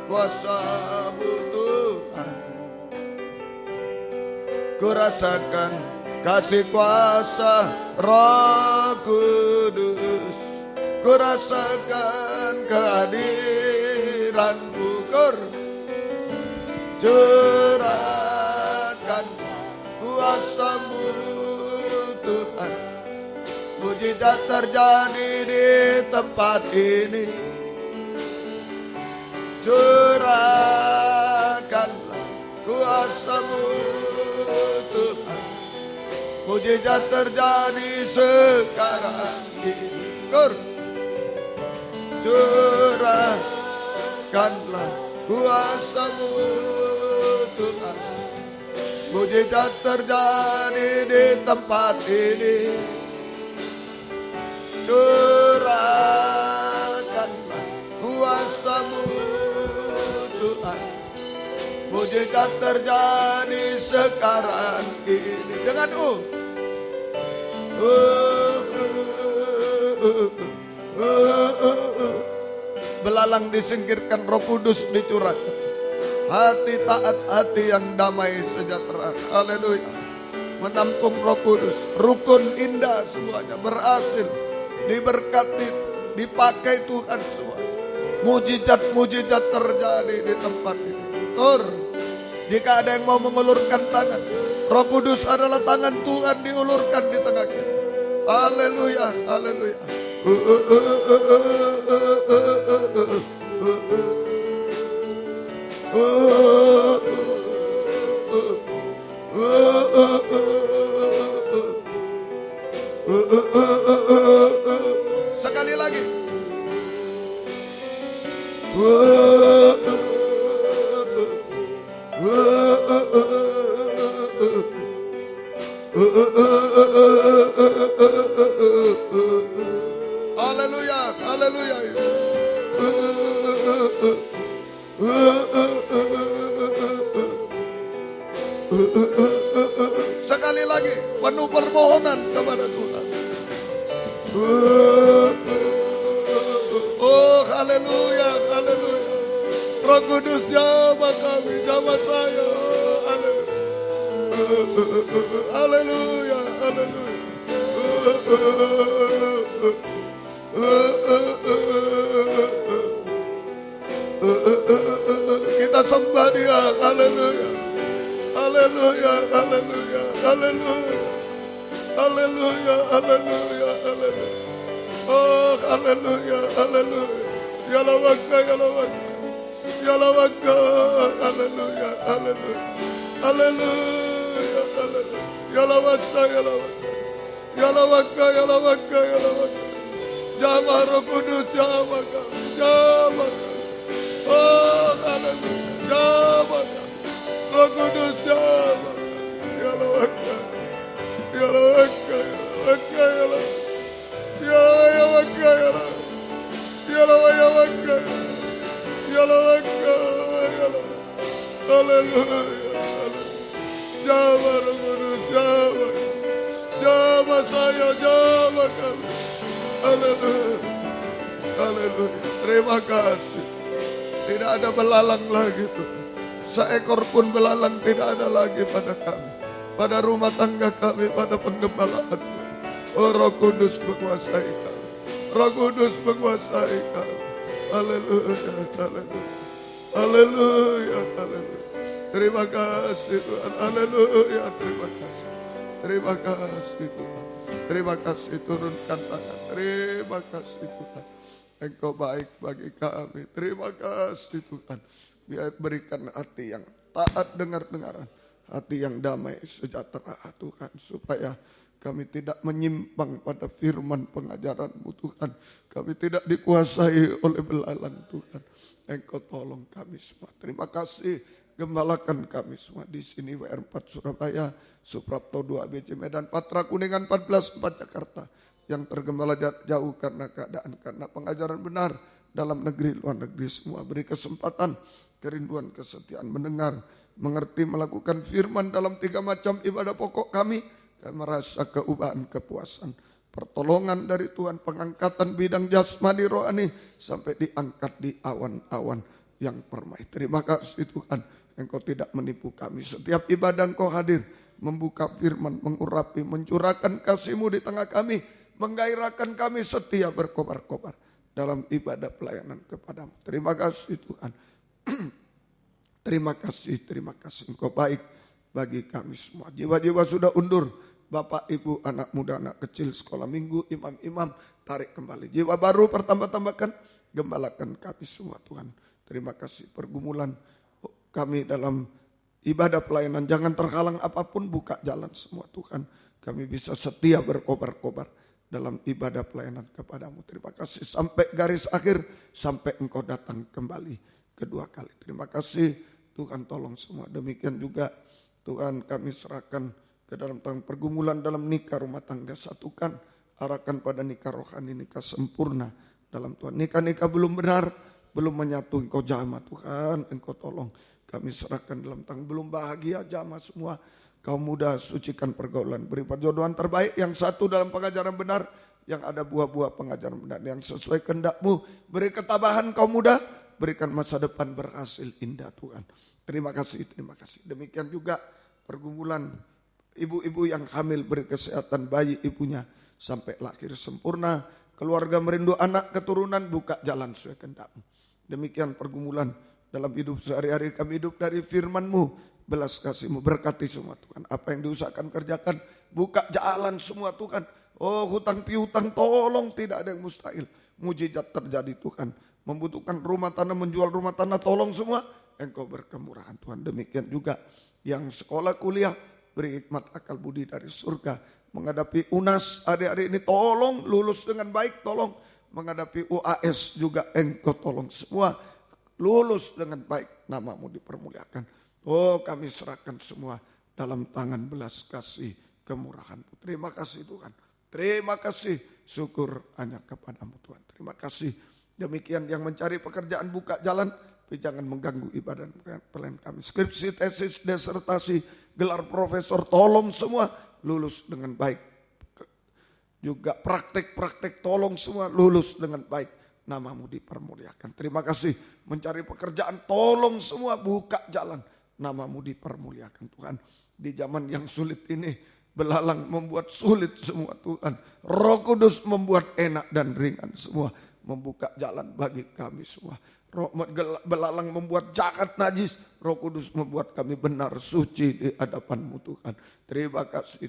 kuasa-Mu Tuhan. Kurasakan kasih kuasa Roh Kudus. Kurasakan kehadiran-Mu. Curahkan kuasa-Mu Tuhan. Mujizat terjadi di tempat ini. Curahkanlah kuasa-Mu Tuhan. Mujizat terjadi sekarang ini. Curahkanlah kuasa-Mu Tuhan. Mujizat terjadi di tempat ini. Curahkanlah kuasa-Mu Tuhan. Mujizat terjadi sekarang ini. Dengan belalang disingkirkan, Roh Kudus dicurahkan. Hati taat, hati yang damai sejahtera. Haleluya. Menampung Roh Kudus. Rukun indah semuanya berhasil. Diberkati, dipakai Tuhan semua. Mujizat-mujizat terjadi di tempat ini. Jika ada yang mau mengulurkan tangan, Roh Kudus adalah tangan Tuhan diulurkan di tengah kita. Haleluya, haleluya. Sekali lagi. Haleluya, haleluya. Sekali lagi, penuh permohonan kepada Tuhan. Oh, haleluya, haleluya. Roh Kudus jamah kami, jamah saya. Haleluya, haleluya. Kita sembah Dia. Haleluya. Haleluya, haleluya, haleluya. Haleluya, haleluya, haleluya. Oh, haleluya, haleluya. Ya lawaka, ya lawaka. Ya lawaka, haleluya, haleluya. Haleluya, haleluya. Ya lawaka, ya lawaka. Ya lawaka, ya lawaka, ya lawaka. Jamah Roh Kudus, jamah kami, jamah kami. Oh, haleluya, jamah kami. Roh Kudus, jamah kami. Ya lawaka. Ya lawaka, ya lawaka, ya lawaka. Ya lawaka, ya lawaka. Ya lawaka, ya lawaka, ya lawaka. Haleluya, haleluya. Jamah Roh Kudus, jamah. Jamah saya, jamah kami. Haleluya, haleluya. Terima kasih. Tidak ada belalang lagi Tuhan. Seekor pun belalang tidak ada lagi pada kami, pada rumah tangga kami, pada penggembalaan kami. Oh, Roh Kudus menguasai kami. Roh Kudus menguasai kami. Haleluya, haleluya. Haleluya, haleluya. Terima kasih Tuhan. Haleluya, terima kasih. Terima kasih Tuhan. Terima kasih, turunkan tangan. Terima kasih Tuhan. Engkau baik bagi kami. Terima kasih Tuhan. Biar berikan hati yang taat dengar-dengaran. Hati yang damai sejahtera Tuhan. Supaya kami tidak menyimpang pada firman pengajaran-Mu Tuhan. Kami tidak dikuasai oleh belalang Tuhan. Engkau tolong kami semua. Terima kasih. Gembalakan kami semua di sini WR4 Surabaya, Suprapto 2 ABC Medan, Patra Kuningan 14 4 Jakarta. Yang tergembala jauh karena keadaan, karena pengajaran benar dalam negeri, luar negeri semua. Beri kesempatan, kerinduan, kesetiaan mendengar, mengerti, melakukan firman dalam 3 macam ibadah pokok kami. Kami merasa keubahan, kepuasan, pertolongan dari Tuhan, pengangkatan bidang jasmani rohani sampai diangkat di awan-awan yang permai. Terima kasih Tuhan. Engkau tidak menipu kami. Setiap ibadah Engkau hadir, membuka firman, mengurapi, mencurahkan kasih-Mu di tengah kami, menggairahkan kami setia berkobar-kobar dalam ibadah pelayanan kepadamu. Terima kasih Tuhan. Terima kasih Engkau baik bagi kami semua. Jiwa-jiwa sudah undur, Bapak, Ibu, anak muda, anak kecil, sekolah minggu, imam-imam, tarik kembali. Jiwa baru pertambah-tambahkan, gembalakan kami semua Tuhan. Terima kasih pergumulan kami dalam ibadah pelayanan. Jangan terhalang apapun, buka jalan semua Tuhan. Kami bisa setia berkobar-kobar dalam ibadah pelayanan kepadamu. Terima kasih sampai garis akhir, sampai Engkau datang kembali kedua kali. Terima kasih Tuhan, tolong semua. Demikian juga Tuhan, kami serahkan ke dalam tangan pergumulan dalam nikah rumah tangga, satukan, arahkan pada nikah rohani, nikah sempurna dalam Tuhan. Nikah-nikah belum benar, belum menyatu, Engkau jamah Tuhan, Engkau tolong. Kami serahkan dalam tangan, belum bahagia, jamah semua. Kaum muda, sucikan pergaulan, beri perjodohan terbaik, yang satu dalam pengajaran benar, yang ada buah-buah pengajaran benar, yang sesuai kehendak-Mu. Beri ketabahan kaum muda, berikan masa depan berhasil indah Tuhan. Terima kasih. Demikian juga pergumulan ibu-ibu yang hamil, beri kesehatan bayi ibunya sampai lahir sempurna. Keluarga merindu anak keturunan, buka jalan sesuai kehendak-Mu. Demikian pergumulan dalam hidup sehari-hari, kami hidup dari firman-Mu. Belas kasih-Mu, berkati semua Tuhan. Apa yang diusahakan kerjakan, buka jalan semua Tuhan. Oh, hutang piutang tolong, tidak ada yang mustahil. Mujizat terjadi Tuhan. Membutuhkan rumah tanah, menjual rumah tanah, tolong semua. Engkau berkemurahan Tuhan. Demikian juga yang sekolah kuliah, beri hikmat akal budi dari surga. Menghadapi UNAS adik-adik ini, tolong lulus dengan baik, tolong. Menghadapi UAS juga Engkau tolong semua. Lulus dengan baik, nama-Mu dipermuliakan. Oh, kami serahkan semua dalam tangan belas kasih kemurahan-Mu. Terima kasih Tuhan. Terima kasih. Syukur hanya kepadamu Tuhan. Terima kasih. Demikian yang mencari pekerjaan, buka jalan. Tapi jangan mengganggu ibadah pelayan kami. Skripsi, tesis, disertasi, gelar profesor, tolong semua lulus dengan baik. Juga praktek-praktek, tolong semua lulus dengan baik. Nama-Mu dipermuliakan. Terima kasih. Mencari pekerjaan, tolong semua buka jalan. Nama-Mu dipermuliakan Tuhan. Di zaman yang sulit ini, belalang membuat sulit semua Tuhan. Roh Kudus membuat enak dan ringan semua. Membuka jalan bagi kami semua. Belalang membuat jahat najis. Roh Kudus membuat kami benar suci di hadapan-Mu Tuhan. Terima kasih.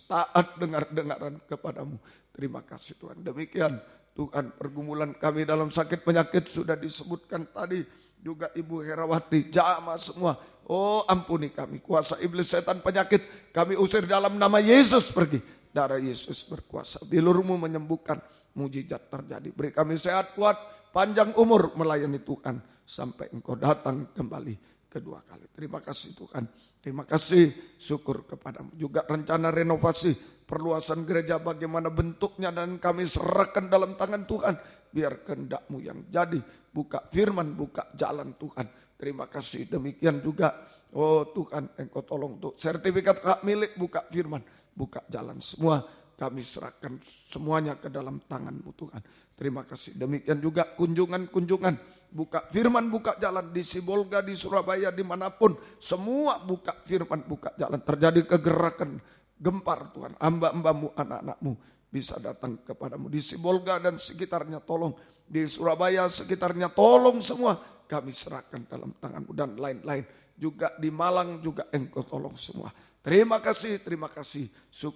Taat dengar-dengaran kepadamu. Terima kasih Tuhan. Demikian Tuhan, pergumulan kami dalam sakit penyakit sudah disebutkan tadi. Juga Ibu Herawati, jamaah semua. Oh, ampuni kami, kuasa iblis, setan, penyakit kami usir dalam nama Yesus, pergi. Darah Yesus berkuasa, bilur-Mu menyembuhkan, mujizat terjadi. Beri kami sehat, kuat, panjang umur melayani Tuhan sampai Engkau datang kembali kedua kali. Terima kasih Tuhan. Terima kasih, syukur kepadamu. Juga rencana renovasi, perluasan gereja bagaimana bentuknya, dan kami serahkan dalam tangan Tuhan. Biar kehendak-Mu yang jadi. Buka firman, buka jalan Tuhan. Terima kasih. Demikian juga, oh Tuhan, Engkau tolong untuk sertifikat hak milik, buka firman, buka jalan. Semua kami serahkan semuanya ke dalam tangan-Mu Tuhan. Terima kasih. Demikian juga kunjungan-kunjungan, buka firman, buka jalan. Di Sibolga, di Surabaya, dimanapun, semua buka firman, buka jalan. Terjadi kegerakan, gempar Tuhan. Hamba-Hamba-Mu, anak-anak-Mu bisa datang kepadamu. Di Sibolga dan sekitarnya tolong. Di Surabaya sekitarnya tolong semua. Kami serahkan dalam tangan-Mu, dan lain-lain. Juga di Malang juga Engkau tolong semua. Terima kasih.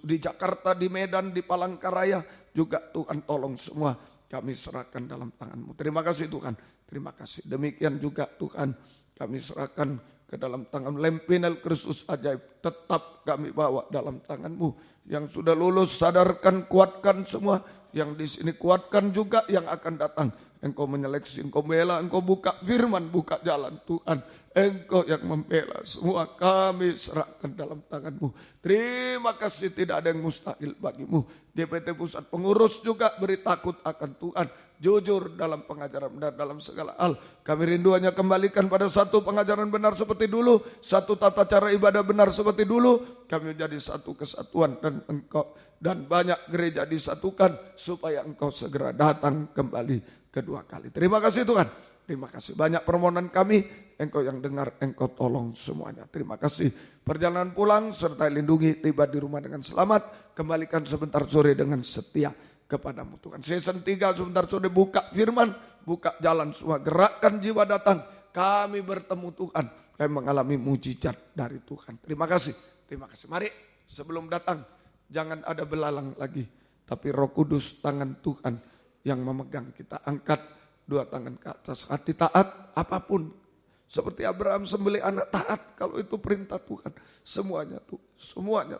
Di Jakarta, di Medan, di Palangkaraya juga Tuhan tolong semua. Kami serahkan dalam tangan-Mu. Terima kasih Tuhan. Terima kasih. Demikian juga Tuhan, kami serahkan ke dalam tangan Lempinel Kristus ajaib. Tetap kami bawa dalam tangan-Mu. Yang sudah lulus, sadarkan, kuatkan semua. Yang di sini kuatkan juga yang akan datang. Engkau menyeleksi, Engkau membela, Engkau buka firman, buka jalan Tuhan. Engkau yang membela semua, kami serahkan dalam tangan-Mu. Terima kasih, tidak ada yang mustahil bagi-Mu. DPT Pusat Pengurus juga beri takut akan Tuhan. Jujur dalam pengajaran benar dalam segala hal. Kami rindu hanya kembalikan pada satu pengajaran benar seperti dulu. Satu tata cara ibadah benar seperti dulu. Kami menjadi satu kesatuan, dan Engkau dan banyak gereja disatukan supaya Engkau segera datang kembali kedua kali. Terima kasih Tuhan. Terima kasih. Banyak permohonan kami, Engkau yang dengar, Engkau tolong semuanya. Terima kasih. Perjalanan pulang serta lindungi, tiba di rumah dengan selamat. Kembalikan sebentar sore dengan setia kepadamu Tuhan. Season 3 sebentar sore buka firman, buka jalan semua. Gerakkan jiwa datang. Kami bertemu Tuhan. kami mengalami mujizat dari Tuhan. Terima kasih. Mari sebelum datang jangan ada belalang lagi, tapi Roh Kudus tangan Tuhan yang memegang kita. Angkat dua tangan ke atas, hati taat apapun. Seperti Abraham sembelih anak, taat kalau itu perintah Tuhan. Semuanya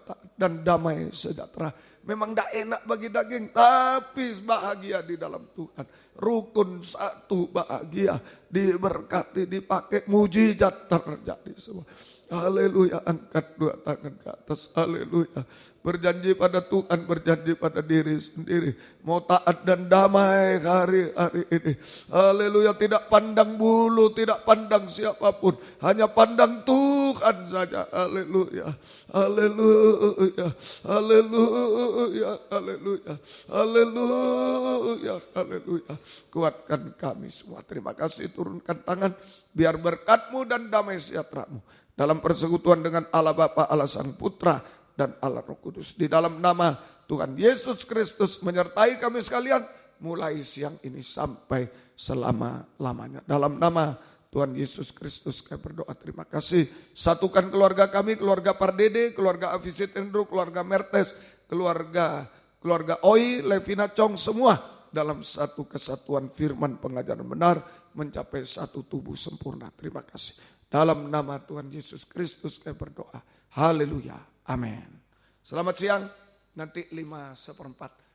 taat dan damai sejahtera. Memang tidak enak bagi daging, tapi bahagia di dalam Tuhan. Rukun satu, bahagia, diberkati, dipakai, mujizat terjadi semua. Haleluya, angkat dua tangan ke atas, haleluya. Berjanji pada Tuhan, berjanji pada diri sendiri. Mau taat dan damai hari-hari ini. Haleluya, tidak pandang bulu, tidak pandang siapapun. Hanya pandang Tuhan saja, haleluya. Haleluya, haleluya, haleluya, haleluya, haleluya. Kuatkan kami semua, terima kasih, turunkan tangan. Biar berkat-Mu dan damai sejahtera-Mu dalam persekutuan dengan Allah Bapa, Allah Sang Putra, dan Allah Roh Kudus. Di dalam nama Tuhan Yesus Kristus menyertai kami sekalian mulai siang ini sampai selama-lamanya. Dalam nama Tuhan Yesus Kristus kami berdoa, terima kasih. Satukan keluarga kami, keluarga Pardede, keluarga Avisit Endro, keluarga Mertes, keluarga Oi, Levina Chong, semua dalam satu kesatuan firman pengajaran benar mencapai satu tubuh sempurna. Terima kasih. Dalam nama Tuhan Yesus Kristus kami berdoa. Haleluya. Amin. Selamat siang. Nanti 5:15